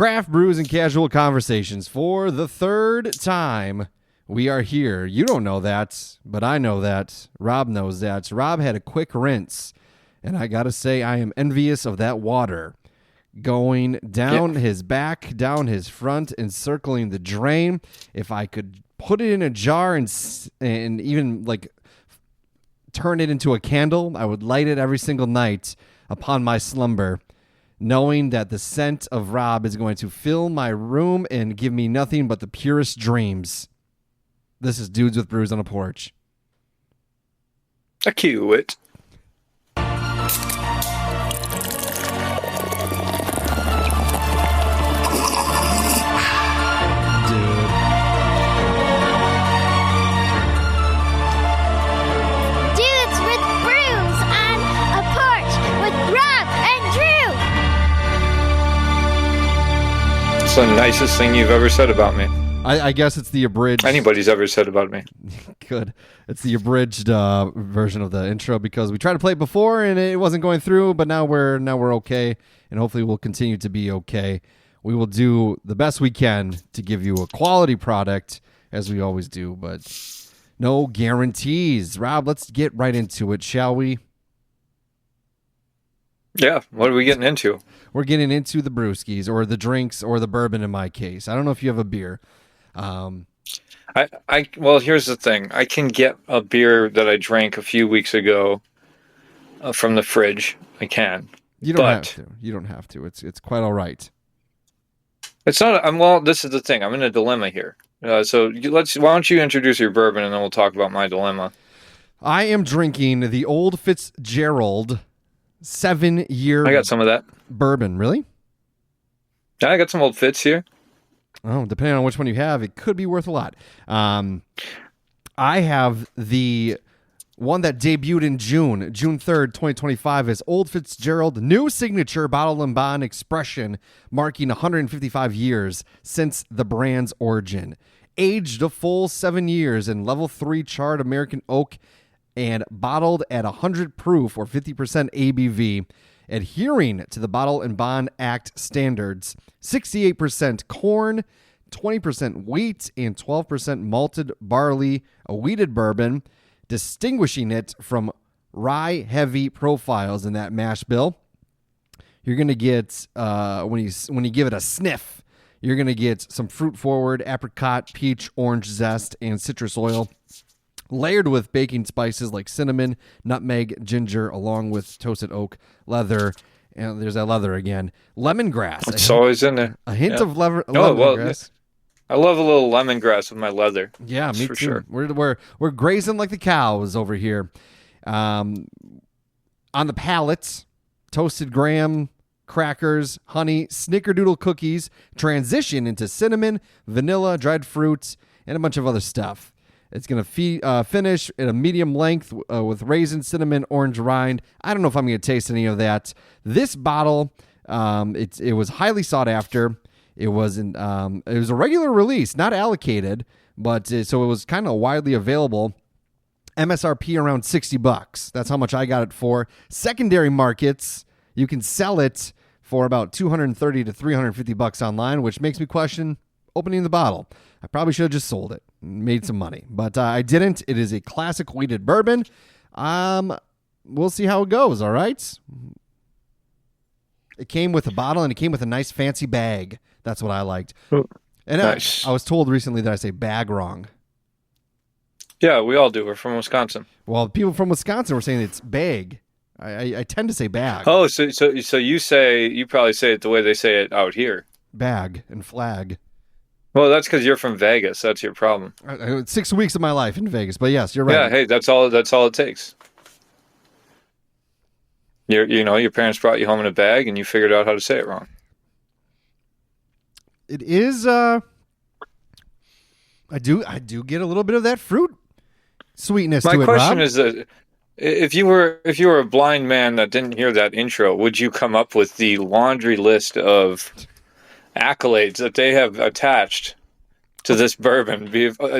Craft brews and casual conversations for the third time. We are here. You don't know that, but I know that. Rob knows that. Rob had a quick rinse, and I got to say I am envious of that water going down his back, down his front, and circling the drain. If I could put it in a jar and even like turn it into a candle, I would light it every single night upon my slumber, knowing that the scent of Rob is going to fill my room and give me nothing but the purest dreams. This is Dudes with Brews on a Porch. I cue it. It's the nicest thing you've ever said about me. I guess it's the abridged. Anybody's ever said about me. Good. It's the abridged version of the intro because we tried to play it before and it wasn't going through, but now we're okay, and hopefully we'll continue to be okay. We will do the best we can to give you a quality product as we always do, but no guarantees. Rob, let's get right into it, shall we? Yeah, what are we getting into? We're getting into the brewskis or the drinks or the bourbon in my case. I don't know if you have a beer. Well, here's the thing. I can get a beer that I drank a few weeks ago from the fridge. I can. You don't have to. You don't have to. It's quite all right. It's not. Well, this is the thing. I'm in a dilemma here. Why don't you introduce your bourbon and then we'll talk about my dilemma. I am drinking the Old Fitzgerald 7-year. I got some of that bourbon. Really? Yeah, I got some Old Fitz here. Oh, depending on which one you have, it could be worth a lot. I have the one that debuted in June 3rd, 2025 as Old Fitzgerald New Signature Bottle and Bond Expression, marking 155 years since the brand's origin. Aged a full 7 years in level 3 charred American oak and bottled at 100 proof or 50% ABV, adhering to the Bottle and Bond Act standards, 68% corn, 20% wheat, and 12% malted barley, a wheated bourbon, distinguishing it from rye-heavy profiles in that mash bill. You're going to get, when you give it a sniff, you're going to get some fruit-forward, apricot, peach, orange zest, and citrus oil, layered with baking spices like cinnamon, nutmeg, ginger, along with toasted oak, leather, and there's that leather again. Lemongrass. It's always in there. A hint of Well, lemongrass. I love a little lemongrass with my leather. Yeah, me too. Sure. We're grazing like the cows over here. On the palate, toasted graham, crackers, honey, snickerdoodle cookies, transition into cinnamon, vanilla, dried fruits, and a bunch of other stuff. It's going to finish at a medium length with raisin, cinnamon, orange rind. I don't know if I'm going to taste any of that. This bottle, it was highly sought after. It was a regular release, not allocated, but so it was kind of widely available. MSRP around $60. That's how much I got it for. Secondary markets, you can sell it for about $230 to $350 online, which makes me question opening the bottle. I probably should have just sold it and made some money, but I didn't. It is a classic wheated bourbon. We'll see how it goes, all right? It came with a bottle, and it came with a nice fancy bag. That's what I liked. And nice. I was told recently that I say bag wrong. Yeah, we all do. We're from Wisconsin. Well, people from Wisconsin were saying it's bag. I tend to say bag. Oh, so you probably say it the way they say it out here. Bag and flag. Well, that's because you're from Vegas. That's your problem. 6 weeks of my life in Vegas, but yes, you're right. Yeah, hey, that's all it takes. Your parents brought you home in a bag, and you figured out how to say it wrong. It is. I do get a little bit of that fruit sweetness to it, Rob. My question is that if you were a blind man that didn't hear that intro, would you come up with the laundry list of accolades that they have attached to this bourbon?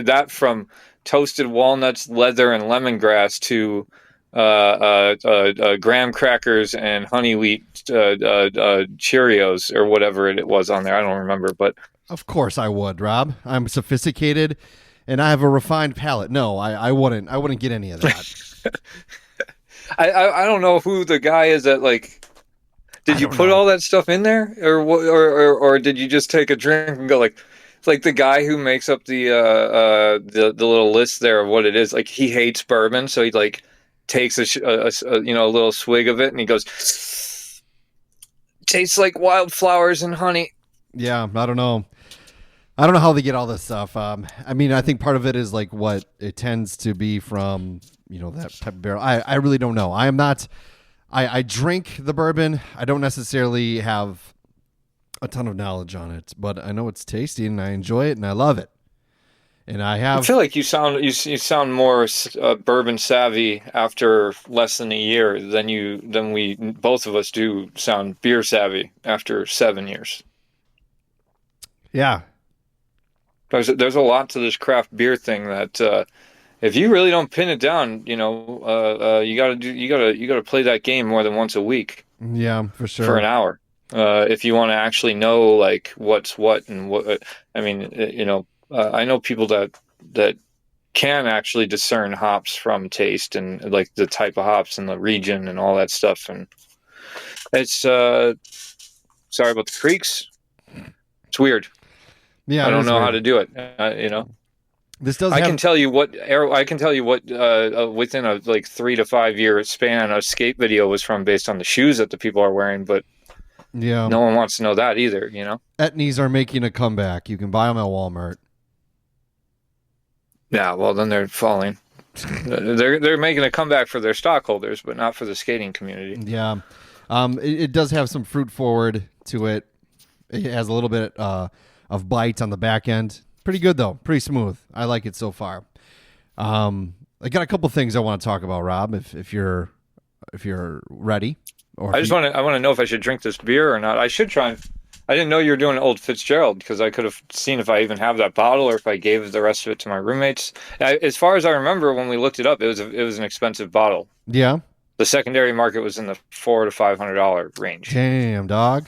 That from toasted walnuts, leather, and lemongrass to graham crackers and honey wheat Cheerios or whatever it was on there. I don't remember, but Of course I would, Rob. I'm sophisticated and I have a refined palate. No, I wouldn't. I wouldn't get any of that. I don't know who the guy is that like. Did you put know. all that stuff in there, or did you just take a drink and go like? It's like the guy who makes up the little list there of what it is. Like he hates bourbon, so he like takes a little swig of it and he goes, tastes like wildflowers and honey. Yeah, I don't know. I don't know how they get all this stuff. I mean, I think part of it is like what it tends to be from, that type of barrel. I really don't know. I am not. I drink the bourbon. I don't necessarily have a ton of knowledge on it, but I know it's tasty and I enjoy it and I love it. And I feel like you sound more bourbon savvy after less than a year than we both of us do sound beer savvy after 7 years. Yeah. There's a lot to this craft beer thing that if you really don't pin it down, you gotta play that game more than once a week. Yeah, for sure. For an hour, if you want to actually know like what's what and what. I mean, I know people that can actually discern hops from taste and like the type of hops and the region and all that stuff. And it's sorry about the creaks. It's weird. Yeah, I don't know how to do it. This does. I can tell you what within a like 3 to 5 year span a skate video was from based on the shoes that the people are wearing, but yeah, no one wants to know that either. Etnies are making a comeback. You can buy them at Walmart. Yeah, well then they're falling. They're making a comeback for their stockholders, but not for the skating community. Yeah, it does have some fruit forward to it. It has a little bit of bite on the back end. Pretty good though, pretty smooth. I like it so far. I got a couple things I want to talk about, Rob. If you're ready, or I want to know if I should drink this beer or not. I should try. I didn't know you were doing Old Fitzgerald because I could have seen if I even have that bottle or if I gave the rest of it to my roommates. As far as I remember, when we looked it up, it was an expensive bottle. Yeah. The secondary market was in the $400 to $500 range. Damn, dog.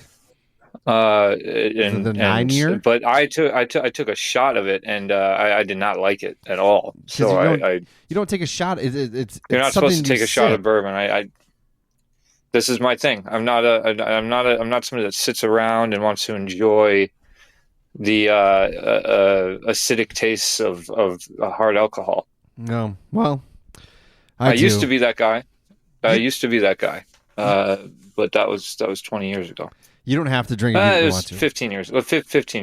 In the 9 year, but I took a shot of it and I did not like it at all. So you don't take a shot. It's you're not supposed to take a shot of bourbon. This is my thing. I'm not somebody that sits around and wants to enjoy the acidic tastes of hard alcohol. No, well, I used to be that guy. But that was 20 years ago. You don't have to drink if you it was want to. 15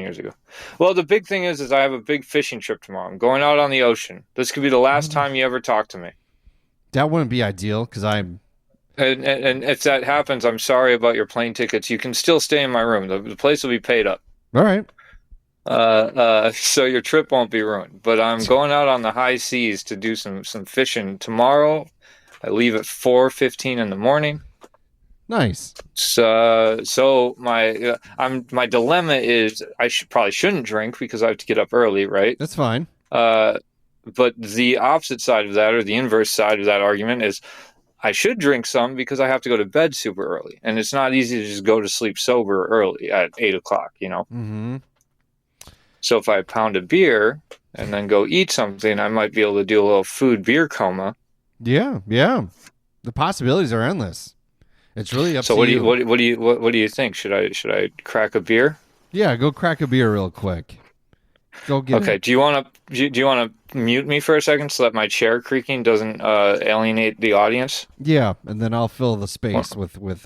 years ago. Well, the big thing is I have a big fishing trip tomorrow. I'm going out on the ocean. This could be the last time you ever talk to me. That wouldn't be ideal because I'm. And if that happens, I'm sorry about your plane tickets. You can still stay in my room. The place will be paid up. All right. So your trip won't be ruined. But I'm going out on the high seas to do some fishing tomorrow. I leave at 4:15 in the morning. Nice. So my dilemma is I probably shouldn't drink because I have to get up early, right? That's fine. But the opposite side of that, or the inverse side of that argument, is I should drink some because I have to go to bed super early, and it's not easy to just go to sleep sober early at 8 o'clock, Mm-hmm. So if I pound a beer and then go eat something, I might be able to do a little food beer coma. Yeah. The possibilities are endless. It's really up to you. you. So what do you think? Should I crack a beer? Yeah, go crack a beer real quick. Go get Okay. it. Do you want to mute me for a second so that my chair creaking doesn't alienate the audience? Yeah, and then I'll fill the space with words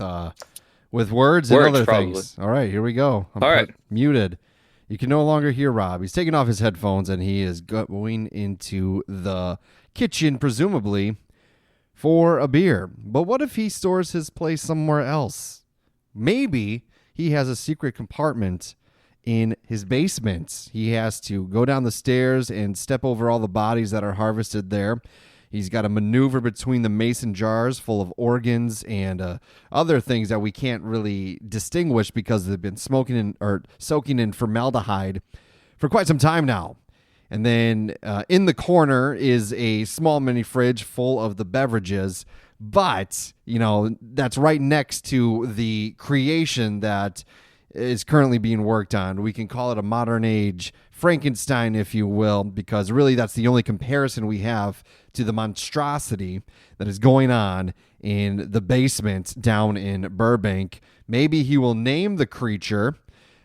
and other probably. things. All right, here we go. I'm All right. Muted. You can no longer hear Rob. He's taking off his headphones and he is going into the kitchen, presumably, for a beer. But what if he stores his place somewhere else? Maybe he has a secret compartment in his basement. He has to go down the stairs and step over all the bodies that are harvested there. He's got to maneuver between the mason jars full of organs and other things that we can't really distinguish because they've been soaking in formaldehyde for quite some time now. And then in the corner is a small mini fridge full of the beverages But, that's right next to the creation that is currently being worked on. We can call it a modern age Frankenstein, if you will, because really that's the only comparison we have to the monstrosity that is going on in the basement down in Burbank. Maybe he will name the creature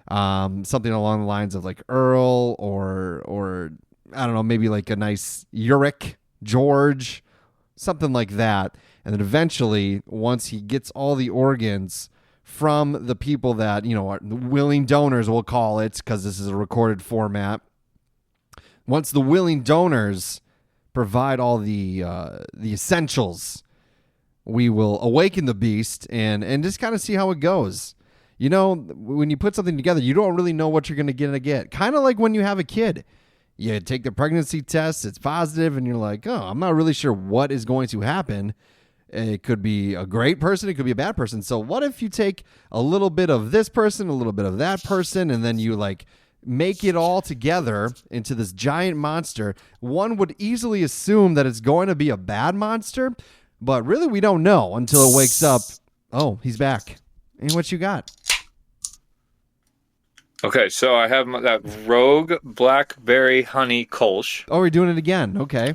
something along the lines of like Earl or I don't know, maybe like a nice Uric, George, something like that. And then eventually, once he gets all the organs from the people that, are willing donors, we'll call it, because this is a recorded format. Once the willing donors provide all the essentials, we will awaken the beast and just kind of see how it goes. When you put something together, you don't really know what you're going to get. Kind of like when you have a kid. You take the pregnancy test, it's positive, and you're like, oh, I'm not really sure what is going to happen. It could be a great person. It could be a bad person. So what if you take a little bit of this person, a little bit of that person, and then you make it all together into this giant monster? One would easily assume that it's going to be a bad monster, but really we don't know until it wakes up. Oh, he's back. And what you got? Okay, so I have that Rogue Blackberry Honey Kolsch. Oh, we're doing it again. Okay.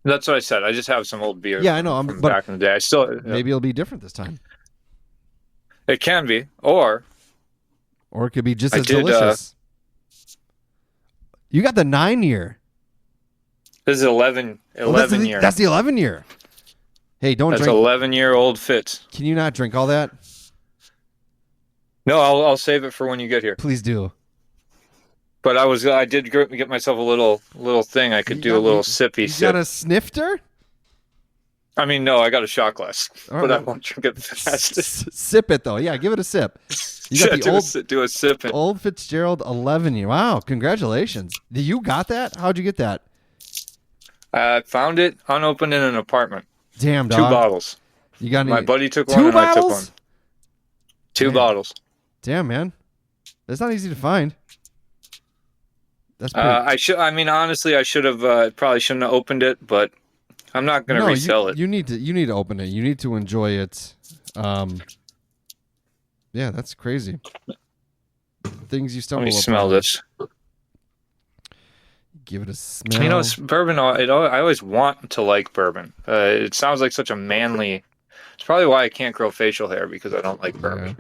That's what I said. I just have some old beer. Yeah, I know. From back in the day. I still maybe it'll be different this time. It can be, or it could be just as delicious. You got the 9-year. This is 11 year. That's the 11 year. Hey, don't drink. That's 11-year Old Fitz. Can you not drink all that? No, I'll save it for when you get here. Please do. But I did get myself a little thing. I could do a little sippy sip. You got a snifter? I mean, no, I got a shot glass, right, but I won't drink it fast. Sip it though. Yeah, give it a sip. You got do a sip. Old Fitzgerald 11 year. Wow, congratulations. You got that? How'd you get that? I found it unopened in an apartment. Damn, dog. 2 bottles. You got my buddy took one and I took one. 2 bottles. Damn, man. That's not easy to find. That's honestly, I should have probably shouldn't have opened it, but I'm not going to resell it. You need to open it. You need to enjoy it. Yeah, that's crazy. Things you stumble upon. Let me smell this. Give it a smell. It's bourbon. I always want to like bourbon. It sounds like such a manly. It's probably why I can't grow facial hair, because I don't like bourbon. Yeah.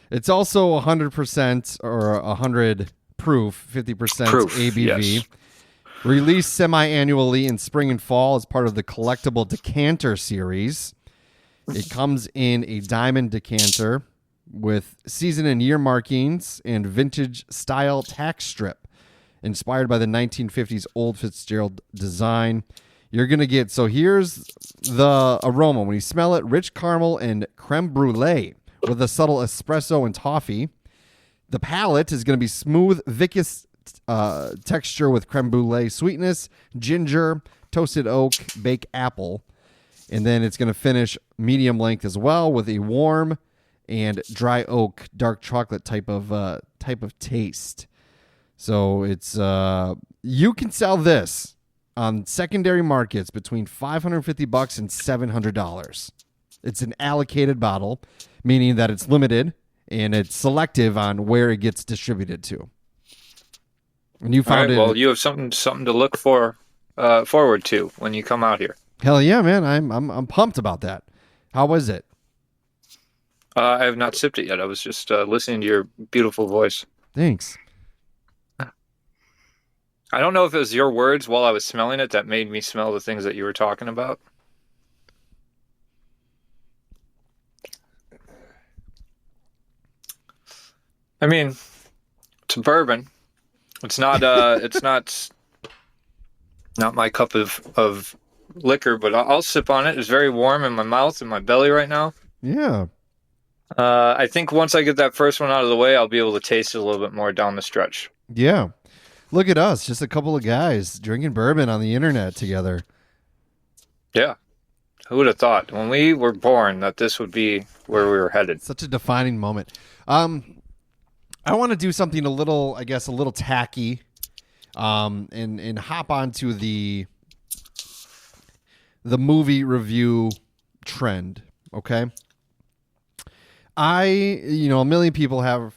It's also 100% or 100 proof, 50% ABV. Yes. Released semi-annually in spring and fall as part of the collectible decanter series. It comes in a diamond decanter with season and year markings and vintage style tack strip, inspired by the 1950s Old Fitzgerald design. You're going to get, so here's the aroma. When you smell it, rich caramel and creme brulee with a subtle espresso and toffee. The palate is going to be smooth, viscous texture with creme brulee sweetness, ginger, toasted oak, baked apple. And then it's going to finish medium length as well with a warm and dry oak, dark chocolate type of taste. So it's you can sell this on secondary markets between $550 and $700. It's an allocated bottle, meaning that it's limited and it's selective on where it gets distributed to. And you found it. Well, you have something to look forward to when you come out here. Hell yeah, man! I'm pumped about that. How was it? I have not sipped it yet. I was just listening to your beautiful voice. Thanks. I don't know if it was your words while I was smelling it that made me smell the things that you were talking about. I mean, it's bourbon. It's not not my cup of liquor, but I'll sip on it. It's very warm in my mouth and my belly right now. Yeah. I think once I get that first one out of the way, I'll be able to taste it a little bit more down the stretch. Yeah. Look at us, just a couple of guys drinking bourbon on the internet together. Yeah. Who would have thought when we were born that this would be where we were headed? Such a defining moment. I want to do something a little tacky, and hop onto the movie review trend, okay? A million people have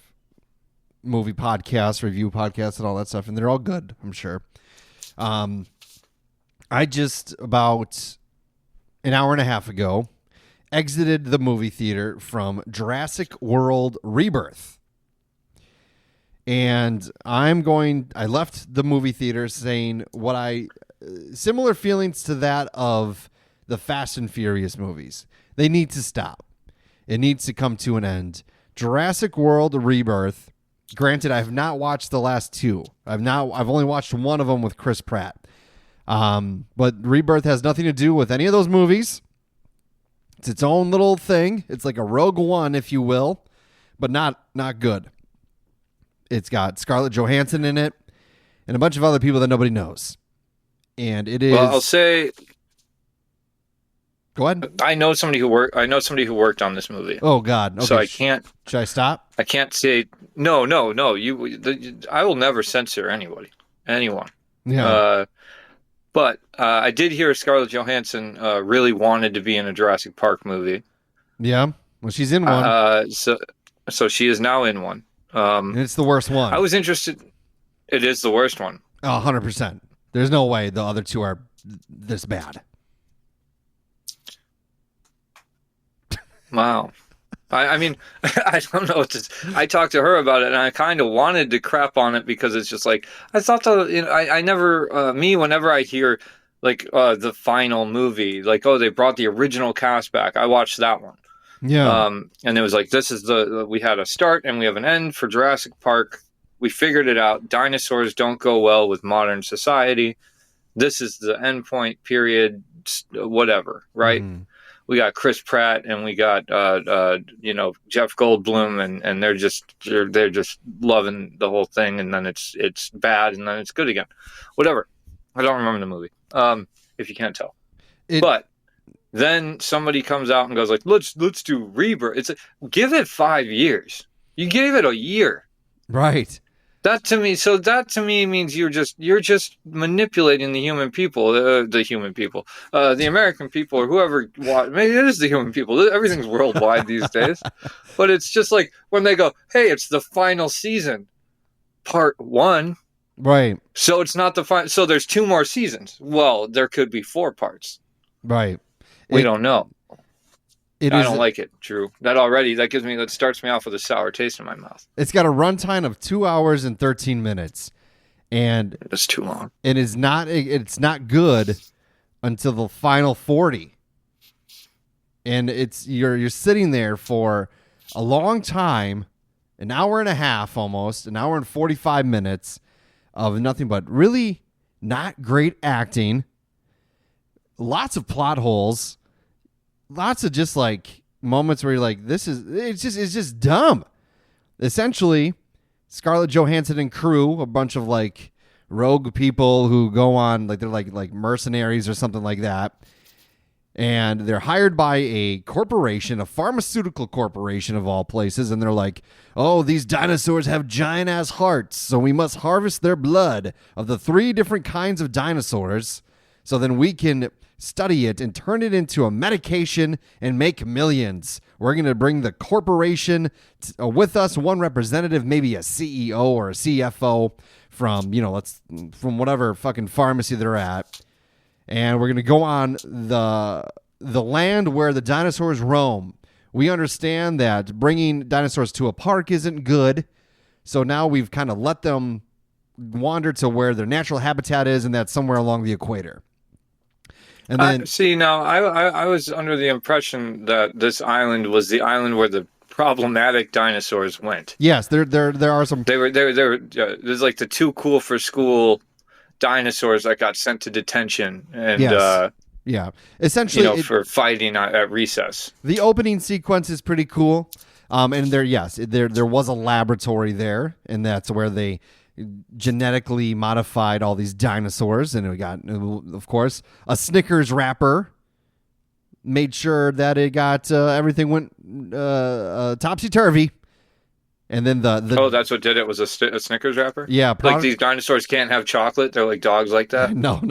movie podcasts, review podcasts, and all that stuff, and they're all good, I'm sure. I just about an hour and a half ago exited the movie theater from Jurassic World Rebirth. And I left the movie theater saying similar feelings to that of the Fast and Furious movies. They need to stop. It needs to come to an end. Jurassic World Rebirth, granted, I have not watched the last two. I've only watched one of them with Chris Pratt. But Rebirth has nothing to do with any of those movies. It's its own little thing. It's like a Rogue One, if you will, but not good. It's got Scarlett Johansson in it and a bunch of other people that nobody knows. And it is. Well, I'll say. Go ahead. I know somebody who worked on this movie. Oh God. Okay. So I can't. Should I stop? I can't say no. I will never censor anyone. Yeah. But I did hear Scarlett Johansson really wanted to be in a Jurassic Park movie. Yeah. Well, she's in one. So she is now in one. And it's the worst one. I was interested. It is the worst one. 100%. There's no way the other two are this bad. Wow. I mean, I don't know what to. I talked to her about it, and I kind of wanted to crap on it because it's just like I thought I never whenever I hear like the final movie, like they brought the original cast back, I watched that one. Yeah. And it was like this is we had a start and we have an end for Jurassic Park. We figured it out. Dinosaurs don't go well with modern society. This is the end point. Period. Whatever. Right. Mm. We got Chris Pratt and we got Jeff Goldblum and they're just loving the whole thing, and then it's bad and then it's good again. Whatever. I don't remember the movie. If you can't tell. But then somebody comes out and goes like, let's do Rebirth. It's give it 5 years. You gave it a year. Right. That to me means you're just manipulating the human people, the American people, or whoever. Maybe it is the human people. Everything's worldwide these days, but it's just like when they go, "Hey, it's the final season, part 1." Right. So it's not the final. So there's 2 more seasons. Well, there could be 4 parts. Right. We don't know. I don't like it, Drew. That starts me off with a sour taste in my mouth. It's got a runtime of 2 hours and 13 minutes, and it's too long. It's not good until the final 40, and you're sitting there for a long time, an hour and a half, almost an hour and 45 minutes of nothing but really not great acting, lots of plot holes. Lots of just like moments where you're like, it's just dumb. Essentially, Scarlett Johansson and crew, a bunch of like rogue people who go on like they're like mercenaries or something like that. And they're hired by a corporation, a pharmaceutical corporation of all places, and they're like, "Oh, these dinosaurs have giant ass hearts, so we must harvest their blood of the 3 different kinds of dinosaurs, so then we can study it and turn it into a medication and make millions. We're going to bring the corporation with us, one representative, maybe a CEO or a CFO from whatever fucking pharmacy they're at. And we're going to go on the land where the dinosaurs roam. We understand that bringing dinosaurs to a park isn't good. So now we've kind of let them wander to where their natural habitat is, and that's somewhere along the equator. And then, I was under the impression that this island was the island where the problematic dinosaurs went. Yes, there are some. They were there's like the too cool for school dinosaurs that got sent to detention and yeah, essentially for fighting at recess. The opening sequence is pretty cool, and there was a laboratory there, and that's where they genetically modified all these dinosaurs, and we got, of course, a Snickers wrapper made sure that it got everything went topsy-turvy, and then the that's what did it, was a Snickers wrapper. Yeah, like these dinosaurs can't have chocolate, they're like dogs like that. No,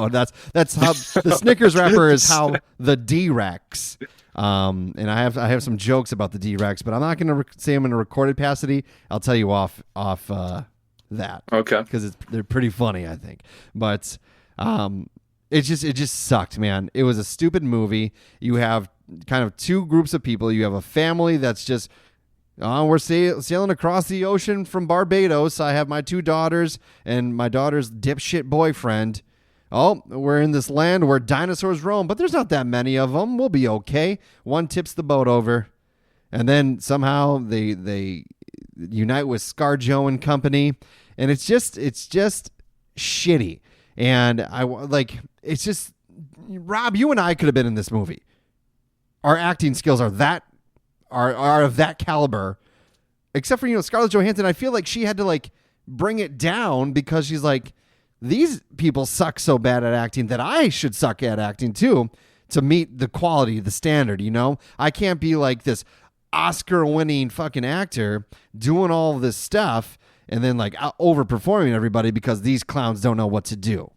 that's how the Snickers wrapper is how the D-Rex And I have some jokes about the D-Rex, but I'm not going to say them in a recorded capacity. I'll tell you off that. Okay. Because they're pretty funny, I think. But it just sucked, man. It was a stupid movie. You have kind of two groups of people. You have a family that's just, we're sailing across the ocean from Barbados. I have my two daughters and my daughter's dipshit boyfriend. Oh, we're in this land where dinosaurs roam, but there's not that many of them. We'll be okay. One tips the boat over, and then somehow they unite with ScarJo and company, and it's just shitty. And it's just, Rob, you and I could have been in this movie. Our acting skills are of that caliber, except for, Scarlett Johansson. I feel like she had to bring it down because she's like, these people suck so bad at acting that I should suck at acting too to meet the quality, the standard, I can't be like this Oscar-winning fucking actor doing all this stuff and then overperforming everybody because these clowns don't know what to do.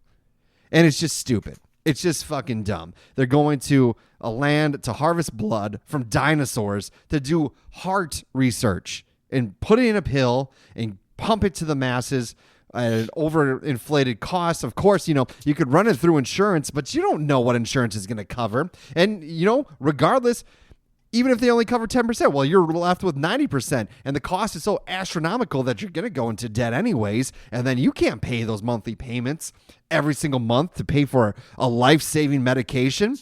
And it's just stupid. It's just fucking dumb. They're going to a land to harvest blood from dinosaurs to do heart research and put it in a pill and pump it to the masses at an overinflated cost. Of course, you could run it through insurance, but you don't know what insurance is going to cover. And, regardless, even if they only cover 10%, well, you're left with 90%. And the cost is so astronomical that you're going to go into debt anyways. And then you can't pay those monthly payments every single month to pay for a life-saving medication.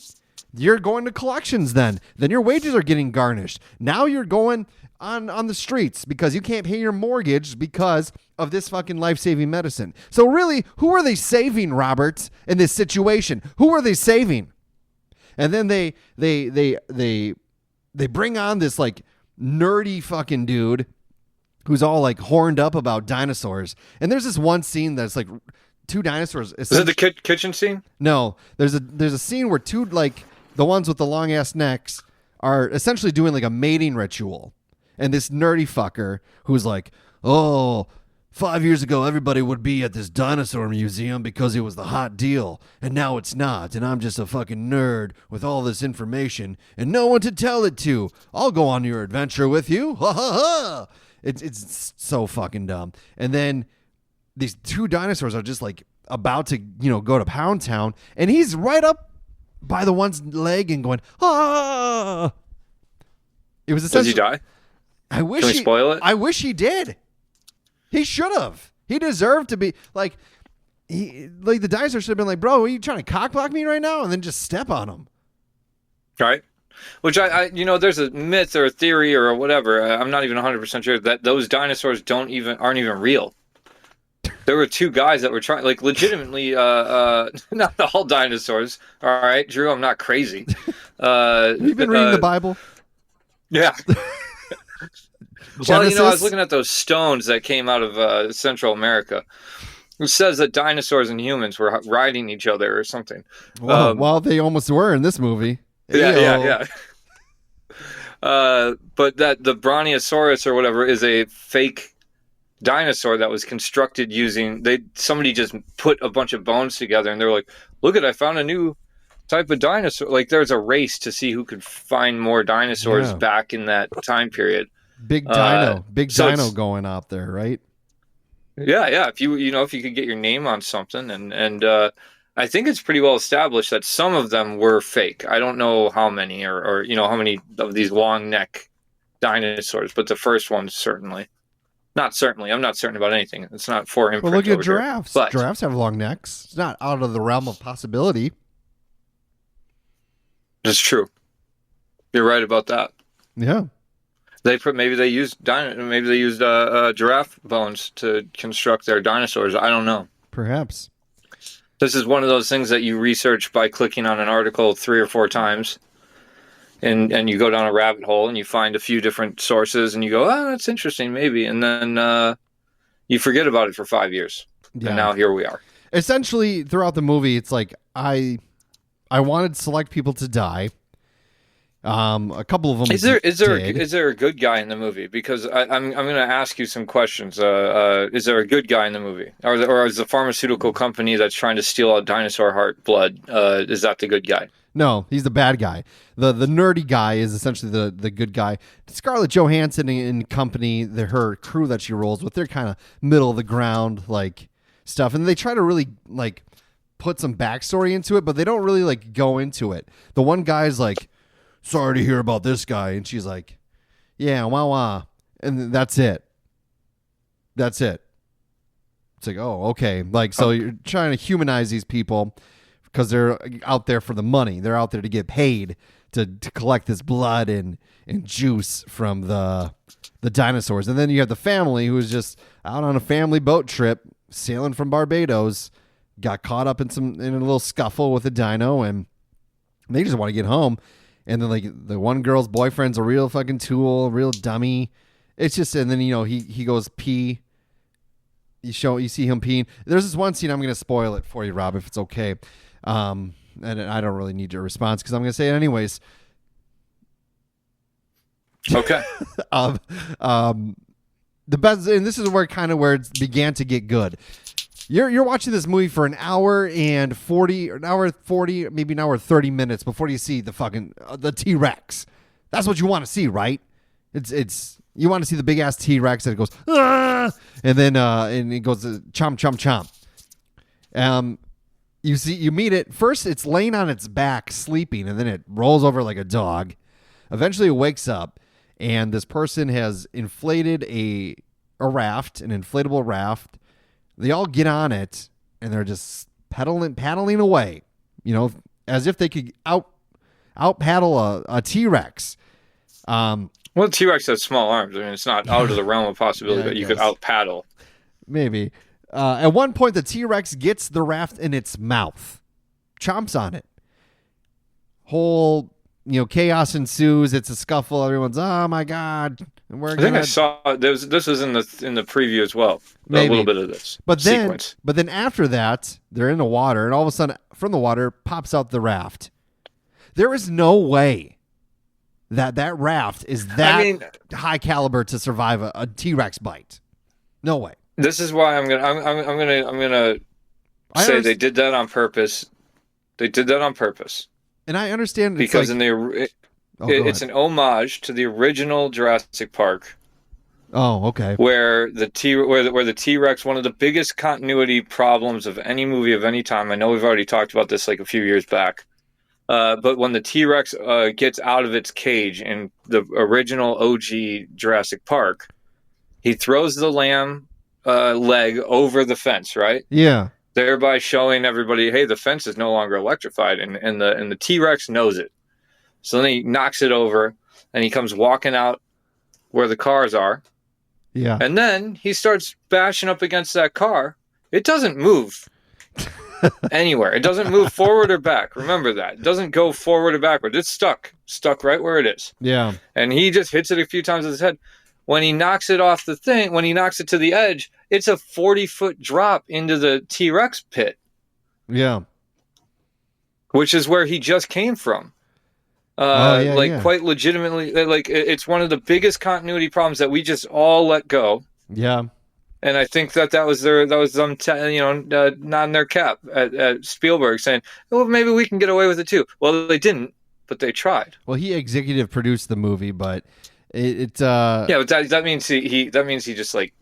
You're going to collections then. Then your wages are getting garnished. Now you're going on the streets because you can't pay your mortgage because of this fucking life-saving medicine. So really, who are they saving, Robert, in this situation? Who are they saving? And then they bring on this nerdy fucking dude who's all horned up about dinosaurs. And there's this one scene that's two dinosaurs. Is it the kitchen scene? No, there's a scene where two the ones with the long ass necks are essentially doing a mating ritual. And this nerdy fucker who's like, oh, 5 years ago, everybody would be at this dinosaur museum because it was the hot deal. And now it's not. And I'm just a fucking nerd with all this information and no one to tell it to. I'll go on your adventure with you. Ha ha ha. It's so fucking dumb. And then these two dinosaurs are just about to, go to Pound Town. And he's right up by the one's leg and going, ah. It was essentially. Does he die? I wish Can we spoil it? I wish he did. He should have. He deserved to be the dinosaur should have been bro, are you trying to cockblock me right now? And then just step on him. Right. Which I there's a myth or a theory or whatever. I'm not even 100% sure that those dinosaurs aren't even real. There were two guys that were trying, legitimately, not all dinosaurs. All right, Drew, I'm not crazy. Have you been reading the Bible? Yeah. Well, I was looking at those stones that came out of Central America. It says that dinosaurs and humans were riding each other or something. Well, they almost were in this movie. Yeah. But that the Brontosaurus or whatever is a fake dinosaur that was constructed using somebody just put a bunch of bones together and they're like, look I found a new type of dinosaur. There's a race to see who could find more dinosaurs back in that time period. Big dino going out there, right? Yeah. If you could get your name on something, and I think it's pretty well established that some of them were fake. I don't know how many, or how many of these long neck dinosaurs, but the first one certainly. Not certainly. I'm not certain about anything. It's not for imprint. Well, look at giraffes. But giraffes have long necks. It's not out of the realm of possibility. It's true. You're right about that. Yeah. Maybe they used giraffe bones to construct their dinosaurs. I don't know. Perhaps. This is one of those things that you research by clicking on an article 3 or 4 times, and you go down a rabbit hole and you find a few different sources and you go, oh, that's interesting, maybe, and then you forget about it for 5 years. Yeah. And now here we are. Essentially, throughout the movie, it's I wanted select people to die. A couple of them Is there did. is there a good guy in the movie? Because I'm going to ask you some questions. Is there a good guy in the movie, or is the pharmaceutical company that's trying to steal out dinosaur heart blood? Is that the good guy? No, he's the bad guy. The nerdy guy is essentially the good guy. Scarlett Johansson and company, her crew that she rolls with, they're kind of middle of the ground like stuff, and they try to really like put some backstory into it, but they don't really like go into it. The one guy's like, sorry to hear about this guy, and she's like, yeah, wah wah, and that's it. That's it. It's like, oh, okay. Like, so you're trying to humanize these people because they're out there for the money. They're out there to get paid to collect this blood and juice from the dinosaurs. And then you have the family who's just out on a family boat trip, sailing from Barbados, got caught up in a little scuffle with a dino, and they just want to get home. And then like the one girl's boyfriend's a real fucking tool, real dummy. It's just, and then he goes pee. You see him peeing. There's this one scene, I'm going to spoil it for you, Rob, if it's okay. And I don't really need your response because I'm going to say it anyways. Okay. The best, and this is where it began to get good. You're watching this movie for an hour and 40, or an hour 40, maybe an hour 30 minutes before you see the fucking the T-Rex. That's what you want to see, right? It's you want to see the big ass T-Rex that goes ah! and then and it goes chomp chomp chomp. You meet it first. It's laying on its back sleeping, and then it rolls over like a dog. Eventually, it wakes up, and this person has inflated a raft, an inflatable raft. They all get on it, and they're just paddling away, as if they could out paddle a T-Rex. Well, T-Rex has small arms. I mean, it's not out of the realm of possibility that you could out paddle. Maybe. At one point, the T-Rex gets the raft in its mouth, chomps on it. Whole, chaos ensues. It's a scuffle. Everyone's, oh my god. I think I saw this was in the preview as well. Maybe. A little bit of this sequence. But then after that, they're in the water, and all of a sudden, from the water pops out the raft. There is no way that raft is that high caliber to survive a T-Rex bite. No way. This is why I'm gonna say they did that on purpose. They did that on purpose. And I understand because it's an homage to the original Jurassic Park. Oh, okay. Where the T-Rex, one of the biggest continuity problems of any movie of any time. I know we've already talked about this like a few years back. But when the T-Rex gets out of its cage in the original OG Jurassic Park, he throws the lamb leg over the fence, right? Yeah. Thereby showing everybody, hey, the fence is no longer electrified, and the T-Rex knows it. So then he knocks it over, and he comes walking out where the cars are. Yeah. And then he starts bashing up against that car. It doesn't move anywhere. It doesn't move forward or back. Remember that. It doesn't go forward or backward. It's stuck right where it is. Yeah. And he just hits it a few times with his head. When he knocks it off the thing, when he knocks it to the edge, it's a 40-foot drop into the T-Rex pit. Yeah. Which is where he just came from. Quite legitimately, it's one of the biggest continuity problems that we just all let go. Yeah. And I think that was them, nodding their cap at Spielberg, saying, "Well, maybe we can get away with it too." Well, they didn't, but they tried. Well, he executive produced the movie, but but that means he just like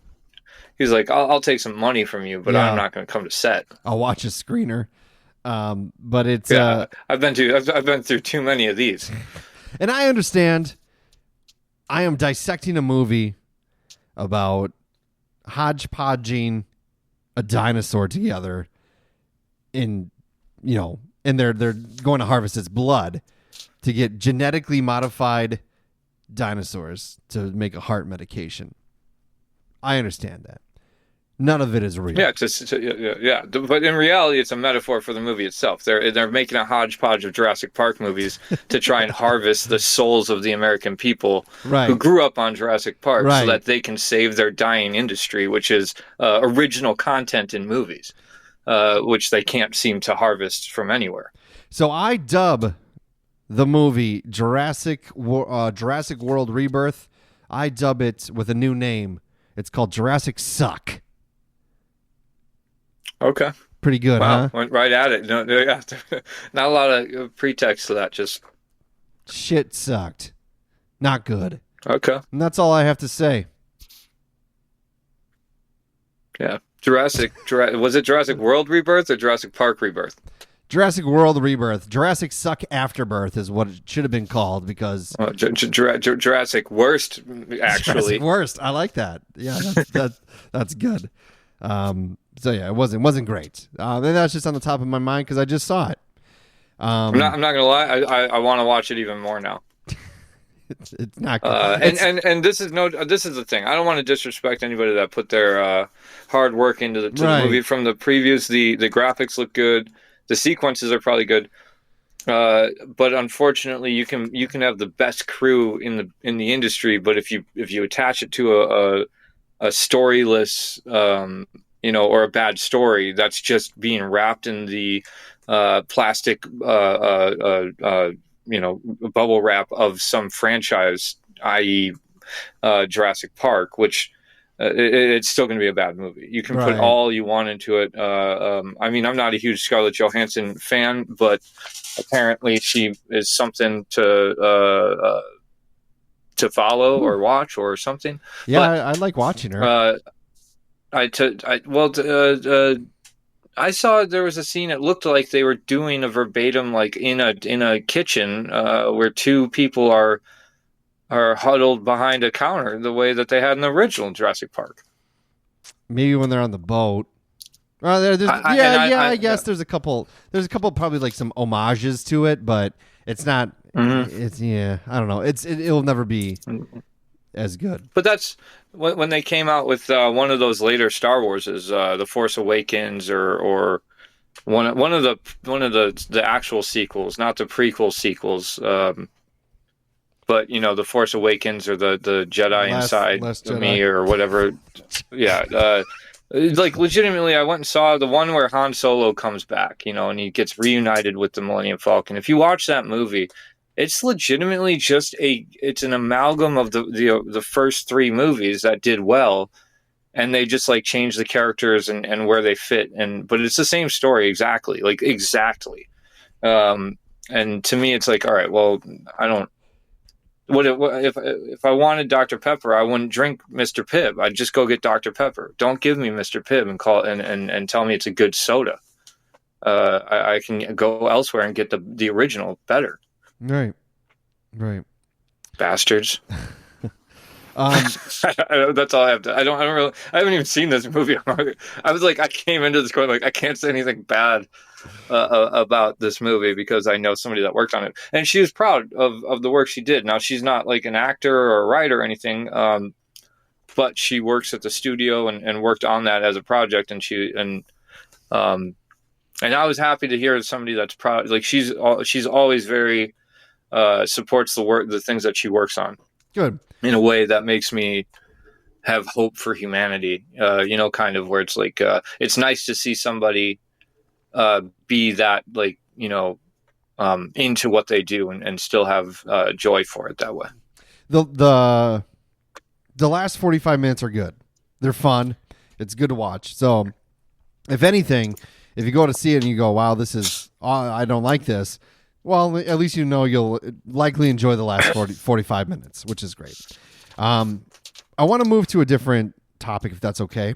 he's like, I'll take some money from you, but I'm not going to come to set. I'll watch a screener. But it's I've been through too many of these, and I understand. I am dissecting a movie about hodgepodging a dinosaur together and they're going to harvest its blood to get genetically modified dinosaurs to make a heart medication. I understand that. None of it is real. Yeah. But in reality, it's a metaphor for the movie itself. They're making a hodgepodge of Jurassic Park movies to try and harvest the souls of the American people who grew up on Jurassic Park so that they can save their dying industry, which is original content in movies, which they can't seem to harvest from anywhere. So I dub the movie Jurassic World Rebirth. I dub it with a new name. It's called Jurassic Suck. Okay. Pretty good, Wow. huh? Went right at it. No, yeah. Not a lot of pretext to that. Just Shit sucked. Not good. okay. And that's all I have to say. Yeah. Was it Jurassic World Rebirth or Jurassic Park Rebirth? Jurassic World Rebirth. Jurassic Suck Afterbirth is what it should have been called because Jurassic Worst, actually. Jurassic Worst. I like that. Yeah, that's good. So yeah, it wasn't great. And that's just on the top of my mind because I just saw it. I'm not gonna lie. I want to watch it even more now. It's not good. And this is the thing. I don't want to disrespect anybody that put their hard work into the movie. From the previews, the graphics look good. The sequences are probably good. But unfortunately, you can have the best crew in the industry, but if you attach it to a storyless, or a bad story, that's just being wrapped in the plastic, bubble wrap of some franchise, i.e., Jurassic Park, which it's still going to be a bad movie. You can put all you want into it. I mean, I'm not a huge Scarlett Johansson fan, but apparently she is something to follow or watch or something. Yeah, but, I like watching her. I saw there was a scene. It looked like they were doing a verbatim, like in a kitchen, where two people are huddled behind a counter, the way that they had in the original Jurassic Park. Maybe when they're on the boat. I guess there's a couple. There's a couple probably like some homages to it, but it's not. Mm-hmm. It's I don't know. It'll never be as good. But that's when they came out with one of those later Star Warses, The Force Awakens, or one of the actual sequels, not the prequel sequels. But The Force Awakens or the Jedi Inside Me or whatever. Yeah. Like legitimately, I went and saw the one where Han Solo comes back, and he gets reunited with the Millennium Falcon. If you watch that movie, it's legitimately it's an amalgam of the first three movies that did well, and they just like changed the characters and where they fit, but it's the same story exactly. And to me, it's like, all right, well, I don't. If I wanted Dr. Pepper, I wouldn't drink Mr. Pibb. I'd just go get Dr. Pepper. Don't give me Mr. Pibb and call and tell me it's a good soda. I can go elsewhere and get the original better. Right. Bastards. That's all I have to. I haven't even seen this movie. I was like, I came into this going like, I can't say anything bad about this movie because I know somebody that worked on it, and she was proud of the work she did. Now she's not like an actor or a writer or anything, but she works at the studio and worked on that as a project, and I was happy to hear somebody that's proud. Like she's always very supports the things that she works on. Good. In a way that makes me have hope for humanity, kind of where it's like, it's nice to see somebody be that, like, into what they do and still have joy for it that way. The last 45 minutes are good. They're fun. It's good to watch. So if anything, if you go to see it and you go, wow, I don't like this. Well, at least you'll likely enjoy the last 45 minutes, which is great. I want to move to a different topic, if that's okay.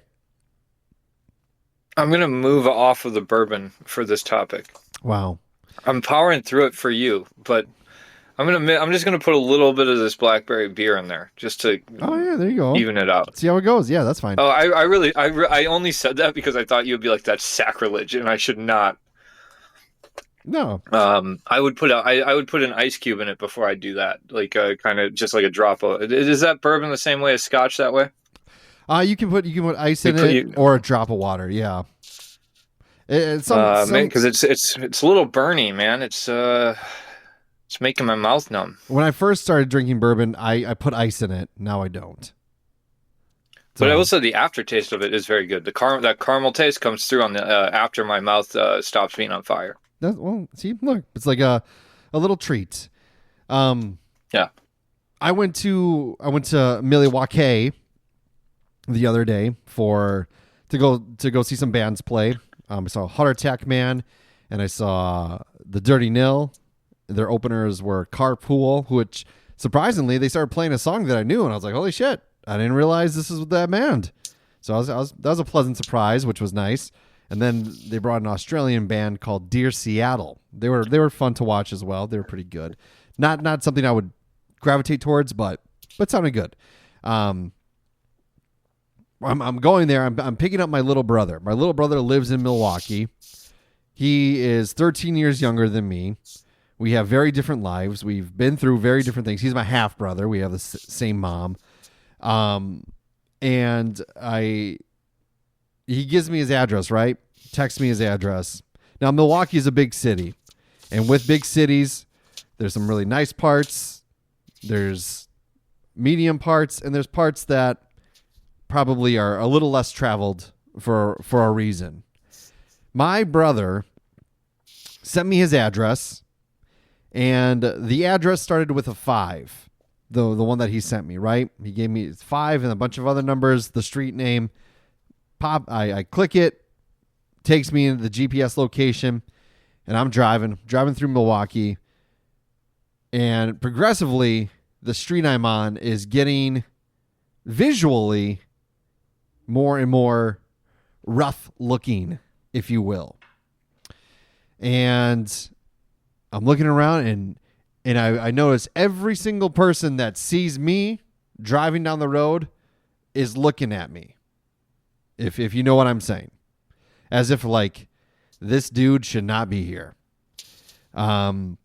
I'm going to move off of the bourbon for this topic. Wow. I'm powering through it for you, but I'm just going to put a little bit of this blackberry beer in there just to there you go. Even it out. See how it goes. Yeah, that's fine. Oh, I only said that because I thought you'd be like, that's sacrilege, and I should not. No. I would put an ice cube in it before I do that, like kind of just like a drop of. Is that bourbon the same way as Scotch that way? You can put ice in it or a drop of water. Yeah. Because it's a little burny, man. It's making my mouth numb. When I first started drinking bourbon, I put ice in it. Now I don't. But I will say the aftertaste of it is very good. That caramel taste comes through on the after my mouth stops being on fire. See, look, it's like a little treat. Yeah. I went to Milwaukee the other day to go see some bands play. I saw Heart Attack Man, and I saw the Dirty Nil. Their openers were Carpool, which surprisingly they started playing a song that I knew, and I was like, "Holy shit! I didn't realize this is that band." So that was a pleasant surprise, which was nice. And then they brought an Australian band called Dear Seattle. They were fun to watch as well. They were pretty good. Not something I would gravitate towards, but sounded good. I'm going there. I'm picking up my little brother. My little brother lives in Milwaukee. He is 13 years younger than me. We have very different lives. We've been through very different things. He's my half brother. We have the same mom. And he gives me his address, right? Texts me his address. Now, Milwaukee is a big city. And with big cities, there's some really nice parts. There's medium parts. And there's parts that probably are a little less traveled for a reason. My brother sent me his address. And the address started with a 5. The one that he sent me, right? He gave me 5 and a bunch of other numbers, the street name. I click it, takes me into the GPS location, and I'm driving through Milwaukee, and progressively the street I'm on is getting visually more and more rough looking, if you will. And I'm looking around and I notice every single person that sees me driving down the road is looking at me. If you know what I'm saying. As if like this dude should not be here. So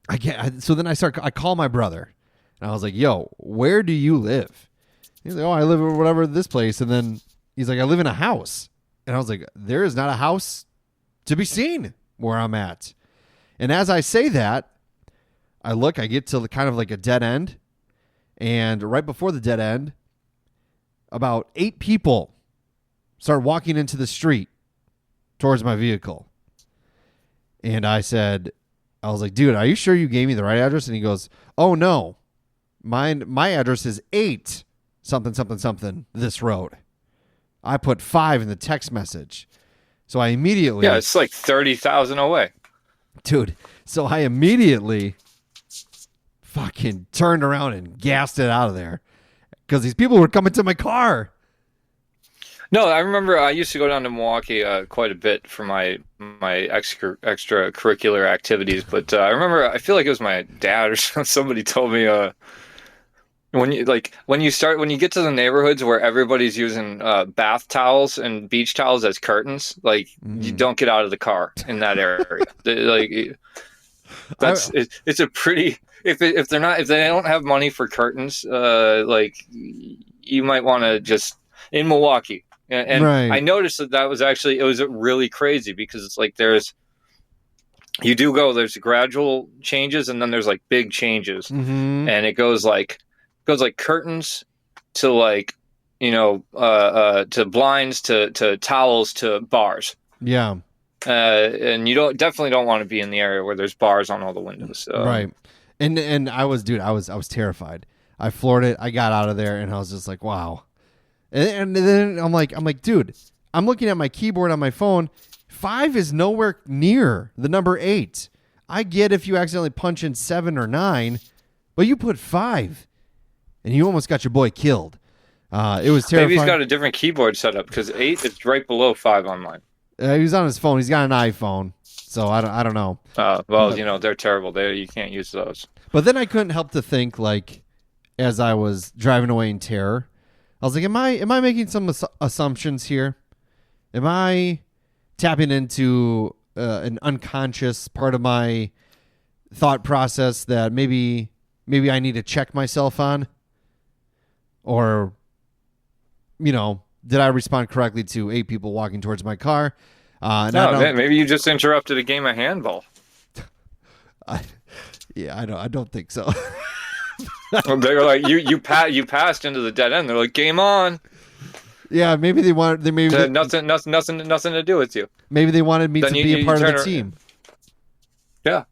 then I call my brother and I was like, "Yo, where do you live?" He's like, "Oh, I live in whatever this place." And then he's like, "I live in a house." And I was like, "There is not a house to be seen where I'm at." And as I say that, I get to kind of like a dead end. And right before the dead end, about 8 people start walking into the street towards my vehicle. And I was like, "Dude, are you sure you gave me the right address?" And he goes, "Oh, no. My address is 8 something, something, something this road. I put 5 in the text message." So I immediately... Yeah, it's like 30,000 away. Dude, so I immediately fucking turned around and gassed it out of there because these people were coming to my car. No, I remember I used to go down to Milwaukee quite a bit for my extracurricular activities. But I feel like it was my dad or somebody told me when you get to the neighborhoods where everybody's using bath towels and beach towels as curtains, like you don't get out of the car in that area. It's a pretty if they don't have money for curtains, like you might want to just in Milwaukee. And right. I noticed that was actually, it was really crazy because it's like there's gradual changes and then there's like big changes. Mm-hmm. And it goes like curtains to like, to blinds, to towels, to bars. Yeah. And you definitely don't want to be in the area where there's bars on all the windows. Right. And I was terrified. I floored it. I got out of there and I was just like, wow. And then I'm like, dude, I'm looking at my keyboard on my phone. 5 is nowhere near the number 8. I get if you accidentally punch in 7 or 9, but you put 5, and you almost got your boy killed. It was terrifying. Maybe he's got a different keyboard setup because 8 is right below 5 on mine. He was on his phone. He's got an iPhone, so I don't know. They're terrible. You can't use those. But then I couldn't help to think, like, as I was driving away in terror, I was like, am I making some assumptions here? Am I tapping into an unconscious part of my thought process that maybe I need to check myself on? Or, did I respond correctly to 8 people walking towards my car? Maybe you just interrupted a game of handball. I don't think so. They were like, you passed into the dead end. They're like, game on. Yeah, maybe they wanted. Nothing to do with you. Maybe they wanted me to be a part of the team. Yeah,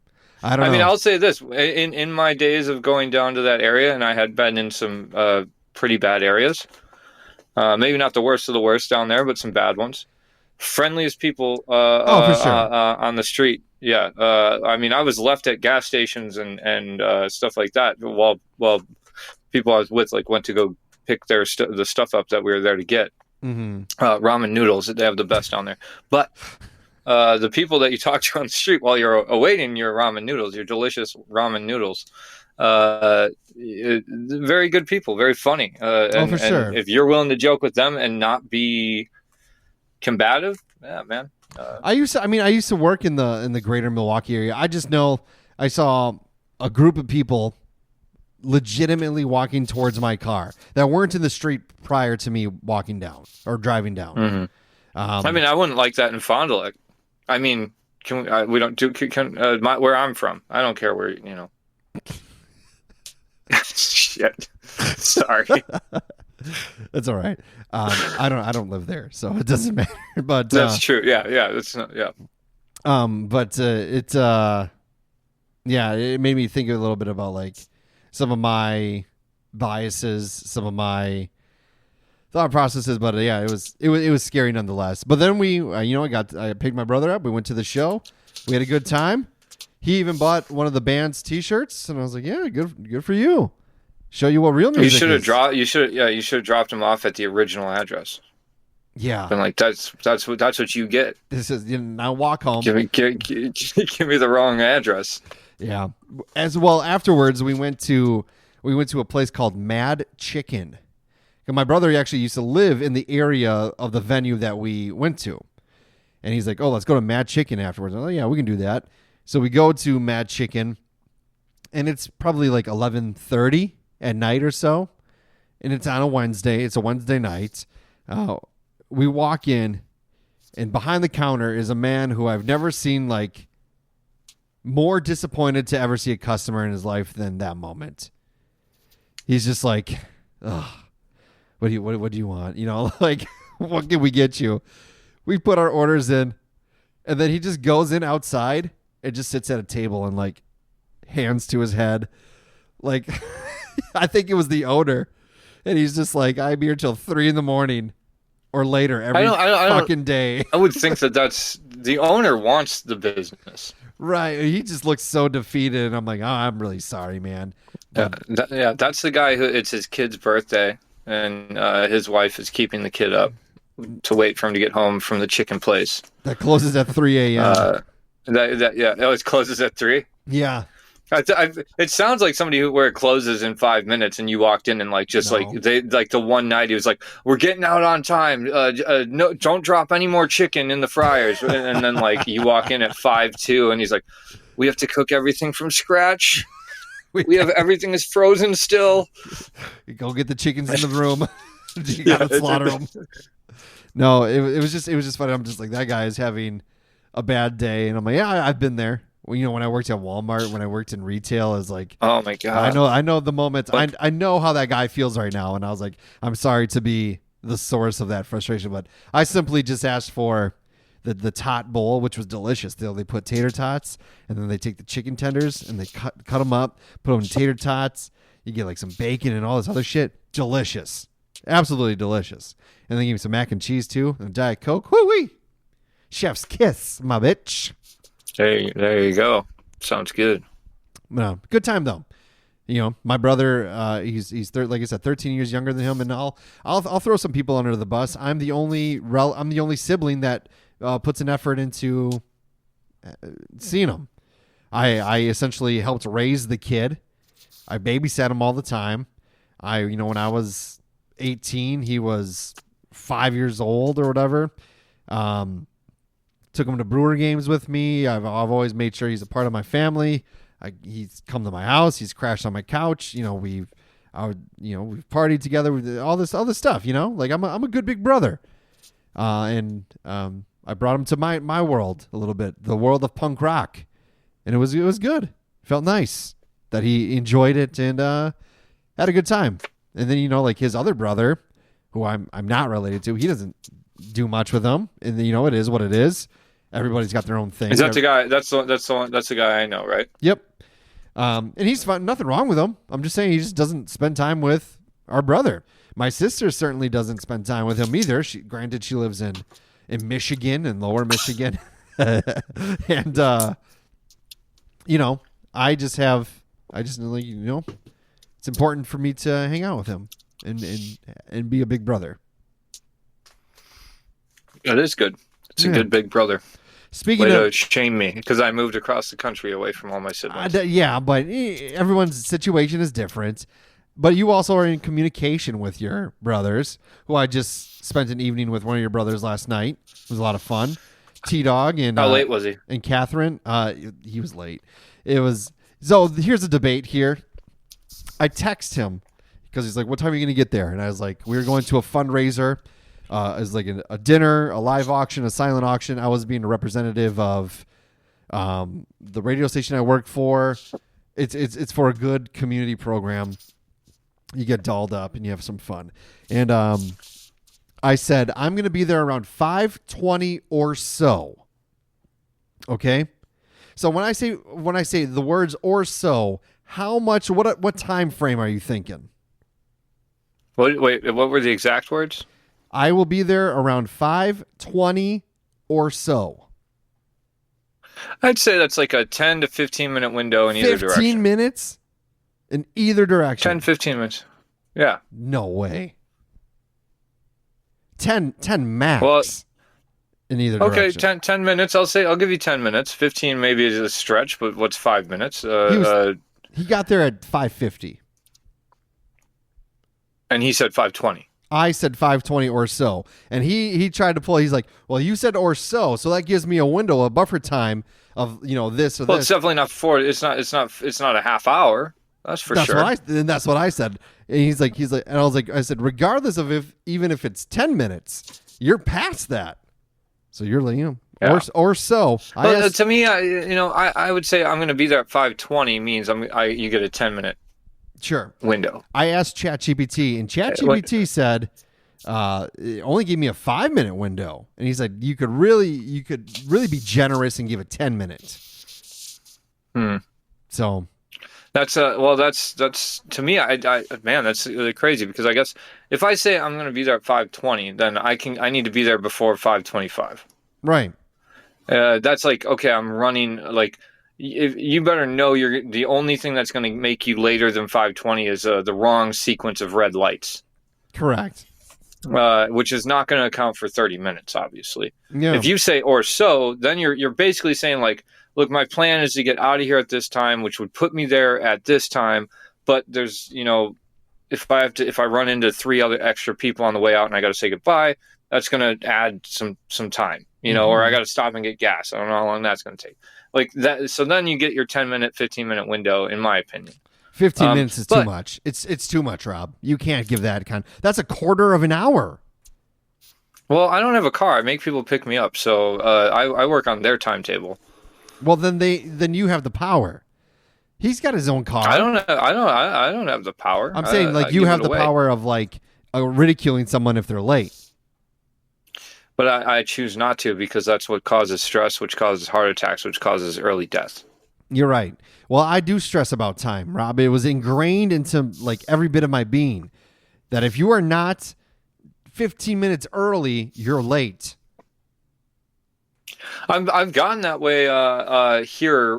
I don't I mean, know. I'll say this: in my days of going down to that area, and I had been in some pretty bad areas. Maybe not the worst of the worst down there, but some bad ones. Friendliest people For sure. on the street. Yeah, I mean, I was left at gas stations and stuff like that while people I was with like went to go pick the stuff up that we were there to get. Mm-hmm. Ramen noodles, they have the best down there. But the people that you talk to on the street while you're awaiting your ramen noodles, your delicious ramen noodles, very good people, very funny. For sure. And if you're willing to joke with them and not be combative, yeah, man. I used to work in the greater Milwaukee area. I just know I saw a group of people legitimately walking towards my car that weren't in the street prior to me walking down or driving down. Mm-hmm. I mean, I wouldn't like that in Fond du Lac. I mean, we don't do where I'm from. I don't care where Shit. Sorry. That's all right. I don't live there, so it doesn't matter. But that's true. Yeah. That's not, yeah. But it made me think a little bit about like some of my biases, some of my thought processes. But it was scary nonetheless. But then I picked my brother up. We went to the show. We had a good time. He even bought one of the band's T-shirts, and I was like, "Yeah, good for you. Show you what real music is." You should have dropped him off at the original address. Yeah, been like, that's what you get. This is now walk home. Give me the wrong address. Yeah. As well, afterwards we went to a place called Mad Chicken. And my brother actually used to live in the area of the venue that we went to, and he's like, "Oh, let's go to Mad Chicken afterwards." I'm like, "Yeah, we can do that." So we go to Mad Chicken, and it's probably like 11:30 at night or so, and it's on a Wednesday. It's a Wednesday night. We walk in, and behind the counter is a man who I've never seen like more disappointed to ever see a customer in his life than that moment. He's just like, "Ugh, what do you want? You know, like, what can we get you?" We put our orders in, and then he just goes in outside and just sits at a table and like hands to his head. Like, I think it was the owner. And he's just like, "I'm here till 3 a.m. or later every fucking day." I would think that's the owner wants the business. Right. He just looks so defeated. And I'm like, "Oh, I'm really sorry, man." But, that's the guy who it's his kid's birthday, and his wife is keeping the kid up to wait for him to get home from the chicken place. That closes at 3 a.m. It always closes at 3. Yeah. It sounds like somebody where it closes in 5 minutes, and you walked in and like the one night he was like, "We're getting out on time. No, don't drop any more chicken in the fryers." And then like you walk in at 5:02, and he's like, "We have to cook everything from scratch. We have everything is frozen still. Go get the chickens in the room. You gotta slaughter them." No, it was just funny. I'm just like, that guy is having a bad day, and I'm like, "Yeah, I've been there." Well, you know, when I worked at Walmart, when I worked in retail, is like, oh my god, I know the moment. I know how that guy feels right now, and I was like, I'm sorry to be the source of that frustration, but I simply just asked for the tot bowl, which was delicious. They put tater tots, and then they take the chicken tenders and they cut them up, put them in tater tots. You get like some bacon and all this other shit. Delicious, absolutely delicious. And they give me some mac and cheese too, and a Diet Coke. Woo-wee! Chef's kiss, my bitch. There you go. Sounds good. No, good time though. You know, my brother, he's like I said, 13 years younger than him, and I'll throw some people under the bus. I'm the only sibling that puts an effort into seeing him. I essentially helped raise the kid. I babysat him all the time. When I was 18, he was 5 years old or whatever. Took him to Brewer games with me. I've always made sure he's a part of my family. He's come to my house. He's crashed on my couch. You know, we've partied together with all this stuff. You know, like I'm a good big brother. And I brought him to my world a little bit, the world of punk rock, and it was good. Felt nice that he enjoyed it and had a good time. And then like his other brother, who I'm not related to, he doesn't do much with them, and it is what it is. Everybody's got their own thing. Is that the guy? That's the guy I know, right? Yep. And he's fine. Nothing wrong with him. I'm just saying he just doesn't spend time with our brother. My sister certainly doesn't spend time with him either. Granted, she lives in Michigan, in Lower Michigan, and I just it's important for me to hang out with him and be a big brother. It is good. It's a good big brother. Speaking Way of to shame me because I moved across the country away from all my siblings. but everyone's situation is different. But you also are in communication with your brothers, who I just spent an evening with one of your brothers last night. It was a lot of fun. T-Dog and how late was he? And Catherine, he was late. So here's a debate here. I text him because he's like, "What time are you going to get there?" And I was like, "We were going to a fundraiser. It was like a dinner, a live auction, a silent auction." I was being a representative of the radio station I work for. It's for a good community program. You get dolled up and you have some fun. And I said, I'm going to be there around 5:20 or so. Okay? So when I say the words "or so," how much, what time frame are you thinking? Wait, what were the exact words? I will be there around 5:20 or so. I'd say that's like a 10 to 15 minute window in either direction. 15 minutes? In either direction. 10, 15 minutes. Yeah. No way. 10 max. Well, in either direction. Okay, 10 minutes. I'll give you 10 minutes. 15 maybe is a stretch, but what's 5 minutes? He got there at 5:50. And he said 5:20. I said 5:20 or so. And he tried to pull, he's like, "Well, you said or so that gives me a window, a buffer time of, this or this." Well, it's definitely not it's not a half hour. That's for sure. That's what I said. And he's like, and I said, regardless of even if it's 10 minutes, you're past that. So you're like, Yeah. or so. Well, to me, I would say I'm going to be there at 5:20 means you get a 10-minute window. I asked ChatGPT, and ChatGPT said it only gave me a 5-minute window, and he said you could really be generous and give it 10 minutes. So that's to me, man, that's really crazy because I guess if I say I'm going to be there at 5:20, then I need to be there before 5:25. Right. That's like, okay, I'm running like. If you better know the only thing that's going to make you later than 5:20 is the wrong sequence of red lights. Correct. Which is not going to account for 30 minutes, obviously. Yeah. If you say or so, then you're basically saying like, look, my plan is to get out of here at this time, which would put me there at this time. But there's, if I run into 3 other extra people on the way out and I got to say goodbye, that's going to add some time, or I got to stop and get gas. I don't know how long that's going to take. Like that. So then you get your 10-minute, 15-minute window, in my opinion. 15 minutes is too much. It's too much, Rob. You can't give that that's a quarter of an hour. Well, I don't have a car. I make people pick me up. So I work on their timetable. Well, then you have the power. He's got his own car. I don't have the power. I'm saying like you have the power of like ridiculing someone if they're late. But I choose not to because that's what causes stress, which causes heart attacks, which causes early death. You're right. Well, I do stress about time, Rob. It was ingrained into like every bit of my being that if you are not 15 minutes early, you're late. I've gotten that way here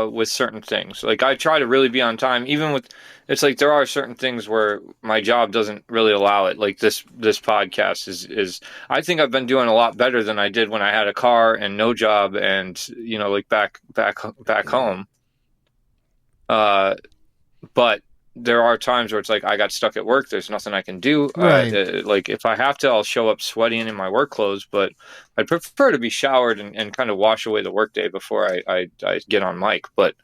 with certain things. Like I try to really be on time, even with. It's like there are certain things where my job doesn't really allow it. Like this podcast is. I think I've been doing a lot better than I did when I had a car and no job, and like back home. But there are times where it's like I got stuck at work. There's nothing I can do. Right. Like if I have to, I'll show up sweaty and in my work clothes. But I'd prefer to be showered and kind of wash away the workday before I get on mic. But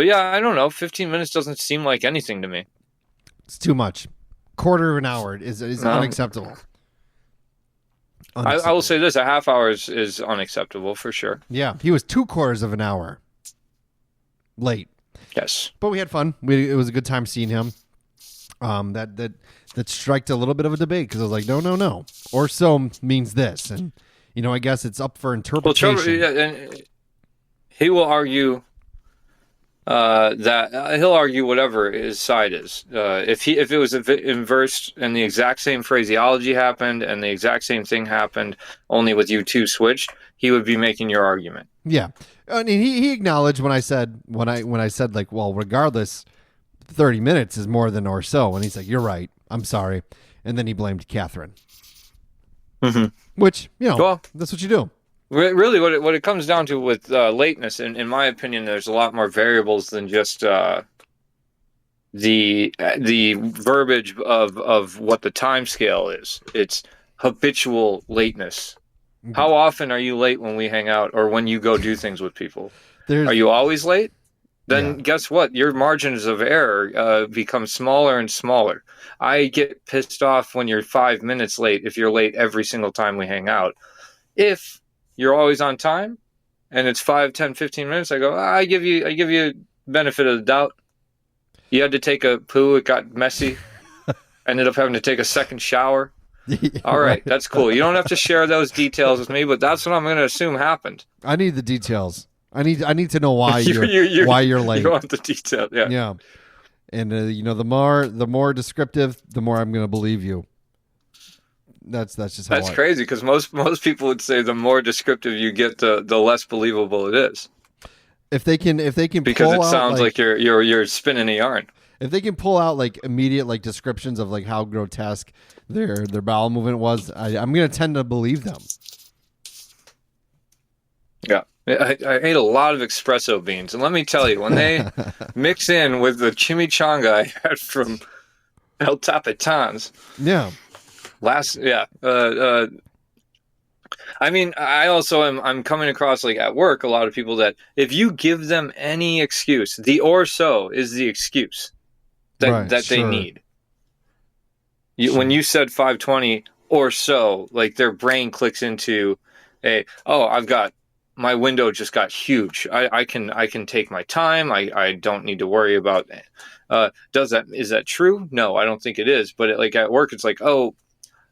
yeah, I don't know. 15 minutes doesn't seem like anything to me. It's too much. Quarter of an hour is unacceptable. I will say this: a half hour is unacceptable for sure. Yeah, he was 2/4 of an hour late. Yes, but we had fun. It was a good time seeing him. That striked a little bit of a debate because I was like, no, or so means this, and I guess it's up for Well, interpretation. Trevor, yeah, and he will argue that he'll argue whatever his side is. If it was inversed and the exact same phraseology happened and the exact same thing happened, only with you two switched, he would be making your argument. Yeah, I mean, he acknowledged when I said like, well, regardless, 30 minutes is more than or so, and he's like, you're right, I'm sorry, and then he blamed Catherine, which Well, that's what you do. Really, what it comes down to with lateness, in my opinion, there's a lot more variables than just the verbiage of what the time scale is. It's habitual lateness. How often are you late when we hang out or when you go do things with people? Are you always late? Then guess what? Your margins of error become smaller and smaller. I get pissed off when you're 5 minutes late if you're late every single time we hang out. If you're always on time and it's 5, 10, 15 minutes, I go, I give you benefit of the doubt. You had to take a poo, it got messy. Ended up having to take a second shower. All right, that's cool. You don't have to share those details with me, but that's what I'm going to assume happened. I need the details. I need to know why why you're late. You want the details, yeah. Yeah. And the more descriptive, the more I'm going to believe you. That's just how That's crazy because most people would say the more descriptive you get, the less believable it is. If they can because pull it sounds out, like you're spinning a yarn. If they can pull out like immediate like descriptions of like how grotesque their bowel movement was, I'm going to tend to believe them. Yeah. I ate a lot of espresso beans, and let me tell you, when they mix in with the chimichanga I had from El Tapatan's, I mean, I also I'm coming across like at work a lot of people that if you give them any excuse, the or so is the excuse that they need. When you said 5:20 or so, like their brain clicks into my window just got huge. I can take my time. I don't need to worry about is that true? No, I don't think it is. But like at work, it's like, I'll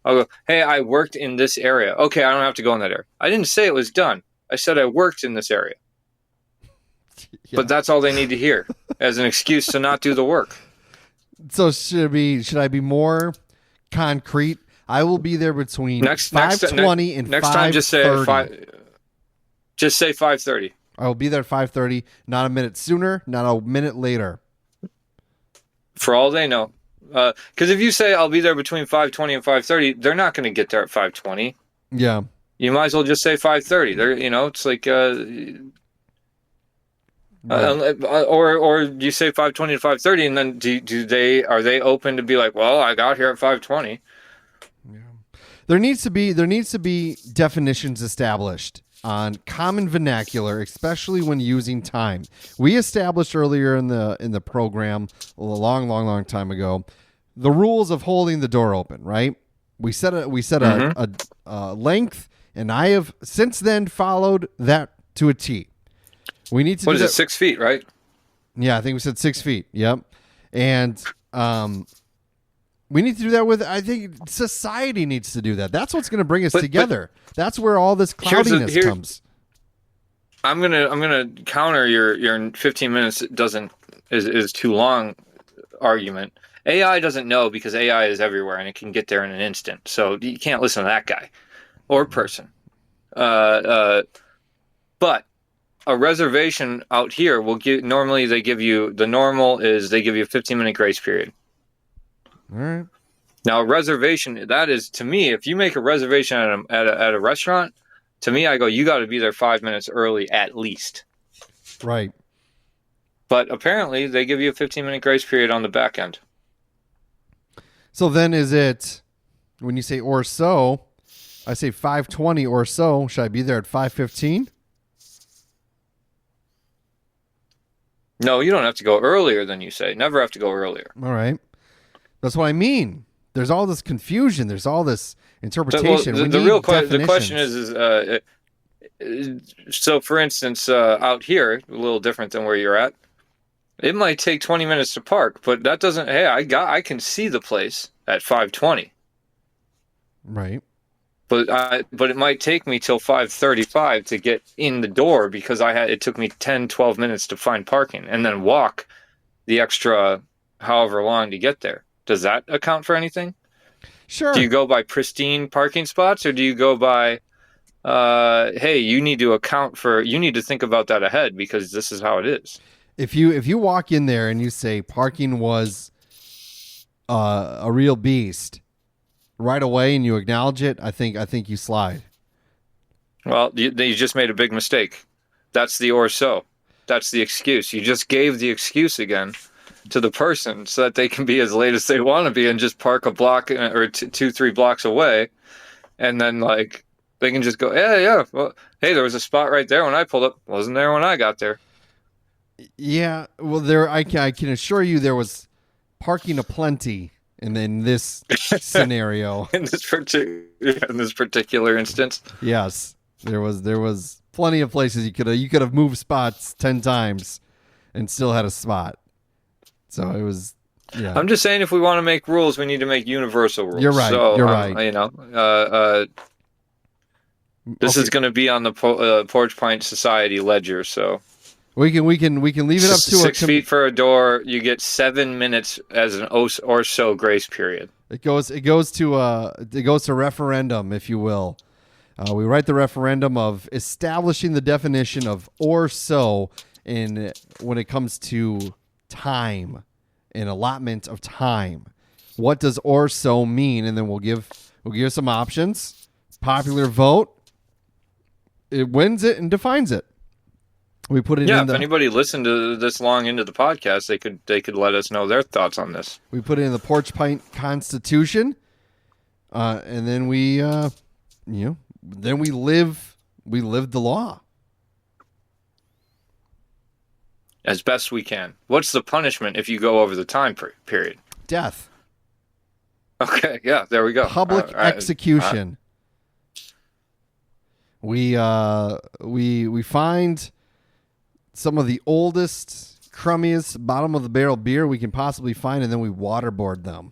go, hey, I worked in this area. Okay, I don't have to go in that area. I didn't say it was done. I said I worked in this area. Yeah. But that's all they need to hear as an excuse to not do the work. So should I be more concrete? I will be there between 5:20 and 5:30. Next time, just say 5. Just say 5:30. I will be there at 5:30, not a minute sooner, not a minute later. For all they know. Because if you say I'll be there between 5:20 and 5:30, they're not going to get there at 5:20. Yeah. You might as well just say 5:30. It's like or you say 5:20 to 5:30, and then are they open to be like, well, I got here at 5:20? Yeah. There needs to be definitions established on common vernacular, especially when using time. We established earlier in the program a long time ago the rules of holding the door open, right? We set a length, and I have since then followed that to a T. We need to. What is it? 6 feet, right? Yeah, I think we said 6 feet. Yep, and we need to do that with. I think society needs to do that. That's what's going to bring us together. That's where all this cloudiness comes. I'm gonna counter your 15 minutes is too long argument. AI doesn't know because AI is everywhere and it can get there in an instant. So you can't listen to that guy or person. But a reservation out here will give. Normally, they give you the normal is they give you a 15-minute grace period. All right. Now, a reservation, that is, to me, if you make a reservation at a restaurant, to me, I go, you got to be there 5 minutes early at least. Right. But apparently, they give you a 15-minute grace period on the back end. So then is it, when you say or so, I say 5:20 or so, should I be there at 5:15? No, you don't have to go earlier than you say. Never have to go earlier. All right. That's what I mean. There's all this confusion. There's all this interpretation. The question is so for instance, out here, a little different than where you're at, it might take 20 minutes to park, but that doesn't, I can see the place at 5:20. Right. but it might take me till 5:35 to get in the door because it took me 10, 12 minutes to find parking and then walk the extra however long to get there. Does that account for anything? Sure. Do you go by pristine parking spots, or do you go by, hey, you need to think about that ahead because this is how it is. If you walk in there and you say parking was a real beast right away and you acknowledge it, I think you slide. Well, you just made a big mistake. That's the or so. That's the excuse. You just gave the excuse again to the person so that they can be as late as they want to be and just park a block or 2-3 blocks away, and then like they can just go, yeah. Well, hey, there was a spot right there when I pulled up. Wasn't there when I got there. Yeah, well, I can assure you there was parking aplenty in this scenario. in this particular instance. Yes, there was plenty of places you could have moved spots 10 times and still had a spot. So it was. Yeah. I'm just saying, if we want to make rules, we need to make universal rules. You're right. So, you're right. This is going to be on the Porch Pint Society ledger. So we can leave it up to 6 feet for a door. You get 7 minutes as an or so grace period. It goes to referendum, if you will. We write the referendum of establishing the definition of or so when it comes to time, an allotment of time. What does or so mean? And then we'll give some options. Popular vote. It wins it and defines it. We put it in if anybody listened to this long into the podcast, they could let us know their thoughts on this. We put it in the Porch Pint Constitution, and then we live the law as best we can. What's the punishment if you go over the time period? Death. Okay, yeah, there we go. Public execution. We find some of the oldest, crummiest, bottom of the barrel beer we can possibly find, and then we waterboard them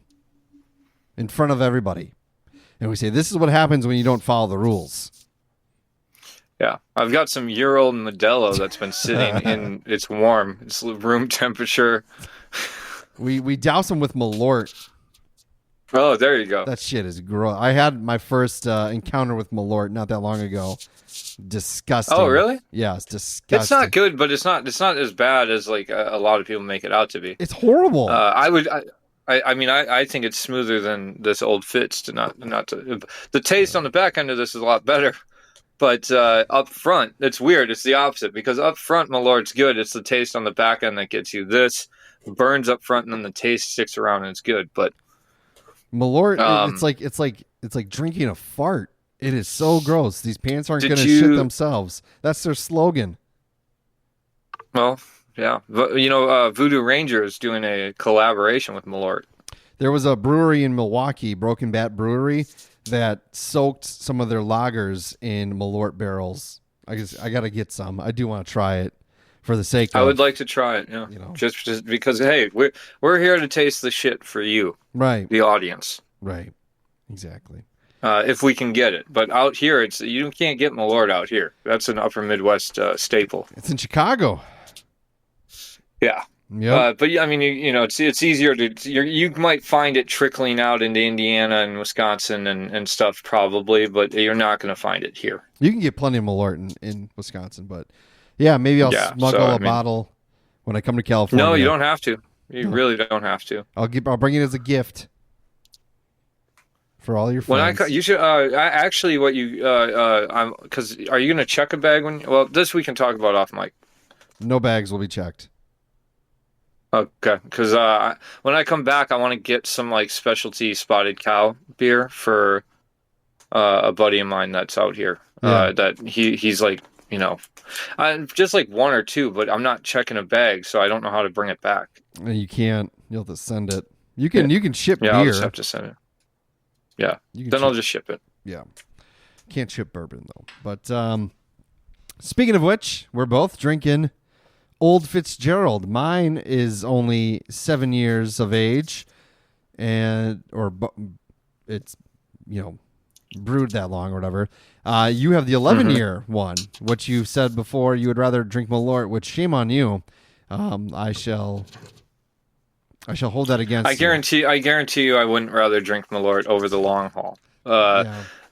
in front of everybody. And we say, this is what happens when you don't follow the rules. Yeah, I've got some year-old Modelo that's been sitting in. It's warm. It's room temperature. We douse them with Malort. Oh, there you go. That shit is gross. I had my first encounter with Malort not that long ago. Disgusting. Oh, really? Yeah, it's disgusting. It's not good, but it's not as bad as like a lot of people make it out to be. It's horrible. I think it's smoother than this Old Fitz. The taste on the back end of this is a lot better. But up front, it's weird. It's the opposite, because up front, Malort's good. It's the taste on the back end that gets you. This burns up front, and then the taste sticks around, and it's good. But Malort, it's like drinking a fart. It is so gross. These pants aren't going to shit themselves. That's their slogan. Well, yeah. Voodoo Ranger is doing a collaboration with Malort. There was a brewery in Milwaukee, Broken Bat Brewery, that soaked some of their lagers in Malort barrels. I got to get some. I do want to try it for the sake of... I would like to try it, yeah. Just because, hey, we're here to taste the shit for you. Right. The audience. Right. Exactly. If we can get it. But out here, you can't get Malort out here. That's an upper Midwest staple. It's in Chicago. Yeah. Yep. But I mean, it's easier to you might find it trickling out into Indiana and Wisconsin and stuff probably, but you're not going to find it here. You can get plenty of Malort in Wisconsin, but yeah, maybe I'll smuggle a bottle when I come to California. No, you don't have to. You really don't have to. I'll bring it as a gift for all your friends. You should actually what you because are you going to check a bag this we can talk about off mic. No bags will be checked. Okay, because when I come back, I want to get some like specialty Spotted Cow beer for a buddy of mine that's out here. Yeah. That he's like, just like one or two, but I'm not checking a bag, so I don't know how to bring it back. You can't. You'll have to send it. You can ship beer. Yeah, I'll just have to send it. Yeah, then I'll just ship it. Yeah, can't ship bourbon though. But speaking of which, we're both drinking Old Fitzgerald. Mine is only 7 years of age, it's brewed that long or whatever. You have the 11-year one, which you said before you would rather drink Malort, which shame on you. I shall hold that against you. I guarantee you I wouldn't rather drink Malort over the long haul.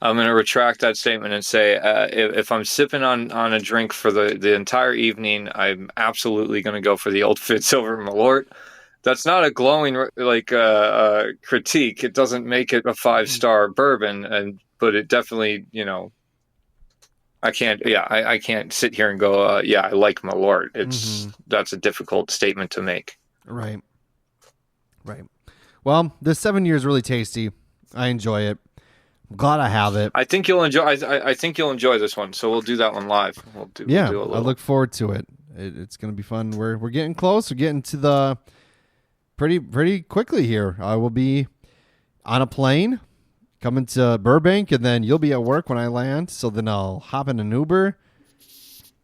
I'm going to retract that statement and say if I'm sipping on a drink for the entire evening, I'm absolutely going to go for the Old Fitz over Malort. That's not a glowing critique. It doesn't make it a 5-star bourbon, but it definitely, I can't sit here and go, I like Malort. That's a difficult statement to make. Right. Well, this 7 year is really tasty. I enjoy it. I'm glad I have it. I think you'll enjoy. I think you'll enjoy this one. So we'll do that one live. We'll do a little. I look forward to it. It's going to be fun. We're getting close. We're getting to the pretty quickly here. I will be on a plane coming to Burbank, and then you'll be at work when I land. So then I'll hop in an Uber,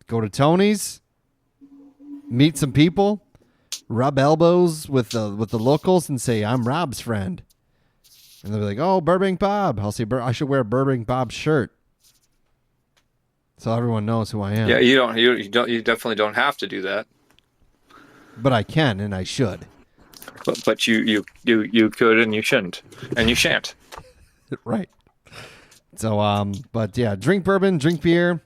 go to Tony's, meet some people, rub elbows with the locals, and say I'm Rob's friend. And they'll be like, "Oh, Burbank Bob." I'll say, "I should wear a Burbank Bob shirt, so everyone knows who I am." Yeah, you don't. You definitely don't have to do that. But I can, and I should. But you could, and you shouldn't, and you shan't. Right. So, but yeah, drink bourbon, drink beer.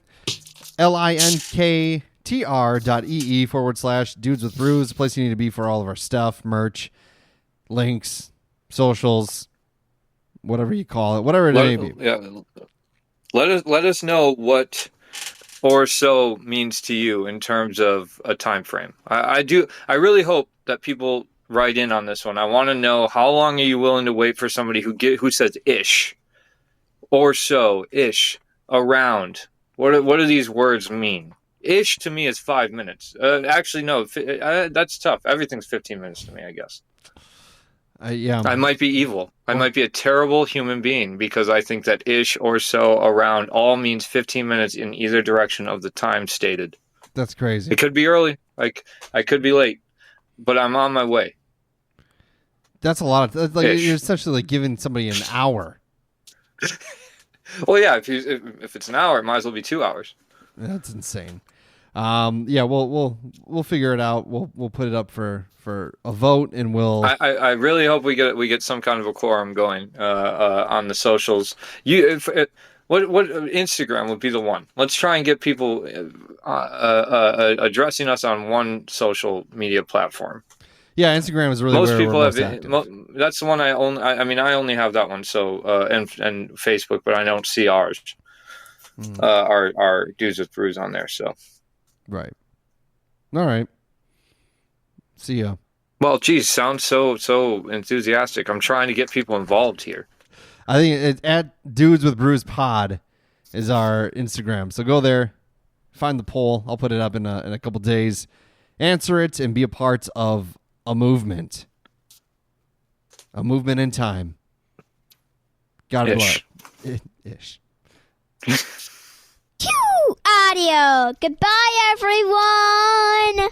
linktr.ee/dudes with brews, the place you need to be for all of our stuff, merch, links, socials, whatever you call it, whatever it may be. Yeah. Let us know what or so means to you in terms of a time frame. I really hope that people write in on this one. I want to know, how long are you willing to wait for somebody who says ish, or so, ish, around? What do these words mean? Ish to me is 5 minutes. Actually, no, that's tough. Everything's 15 minutes to me, I guess. Yeah. I might be evil. I might be a terrible human being because I think that ish or so around all means 15 minutes in either direction of the time stated. That's crazy. It could be early. I could be late, but I'm on my way. That's a lot of you're essentially like giving somebody an hour. Well, yeah. If it's an hour, it might as well be 2 hours. That's insane. Yeah, we'll figure it out. We'll put it up for a vote, and we'll. I really hope we get some kind of a quorum going on the socials. What Instagram would be the one. Let's try and get people addressing us on one social media platform. Yeah, Instagram is really most where people we're have. most active. That's the one I own. I only have that one. So and Facebook, but I don't see ours. Our Dudes with Brews on there. So. Right. All right. See ya. Well, geez, sounds so enthusiastic. I'm trying to get people involved here. I think at Dudes with Brews Pod is our Instagram. So go there, find the poll. I'll put it up in a couple days. Answer it and be a part of a movement. A movement in time. Got it. Ish. Audio. Goodbye, everyone.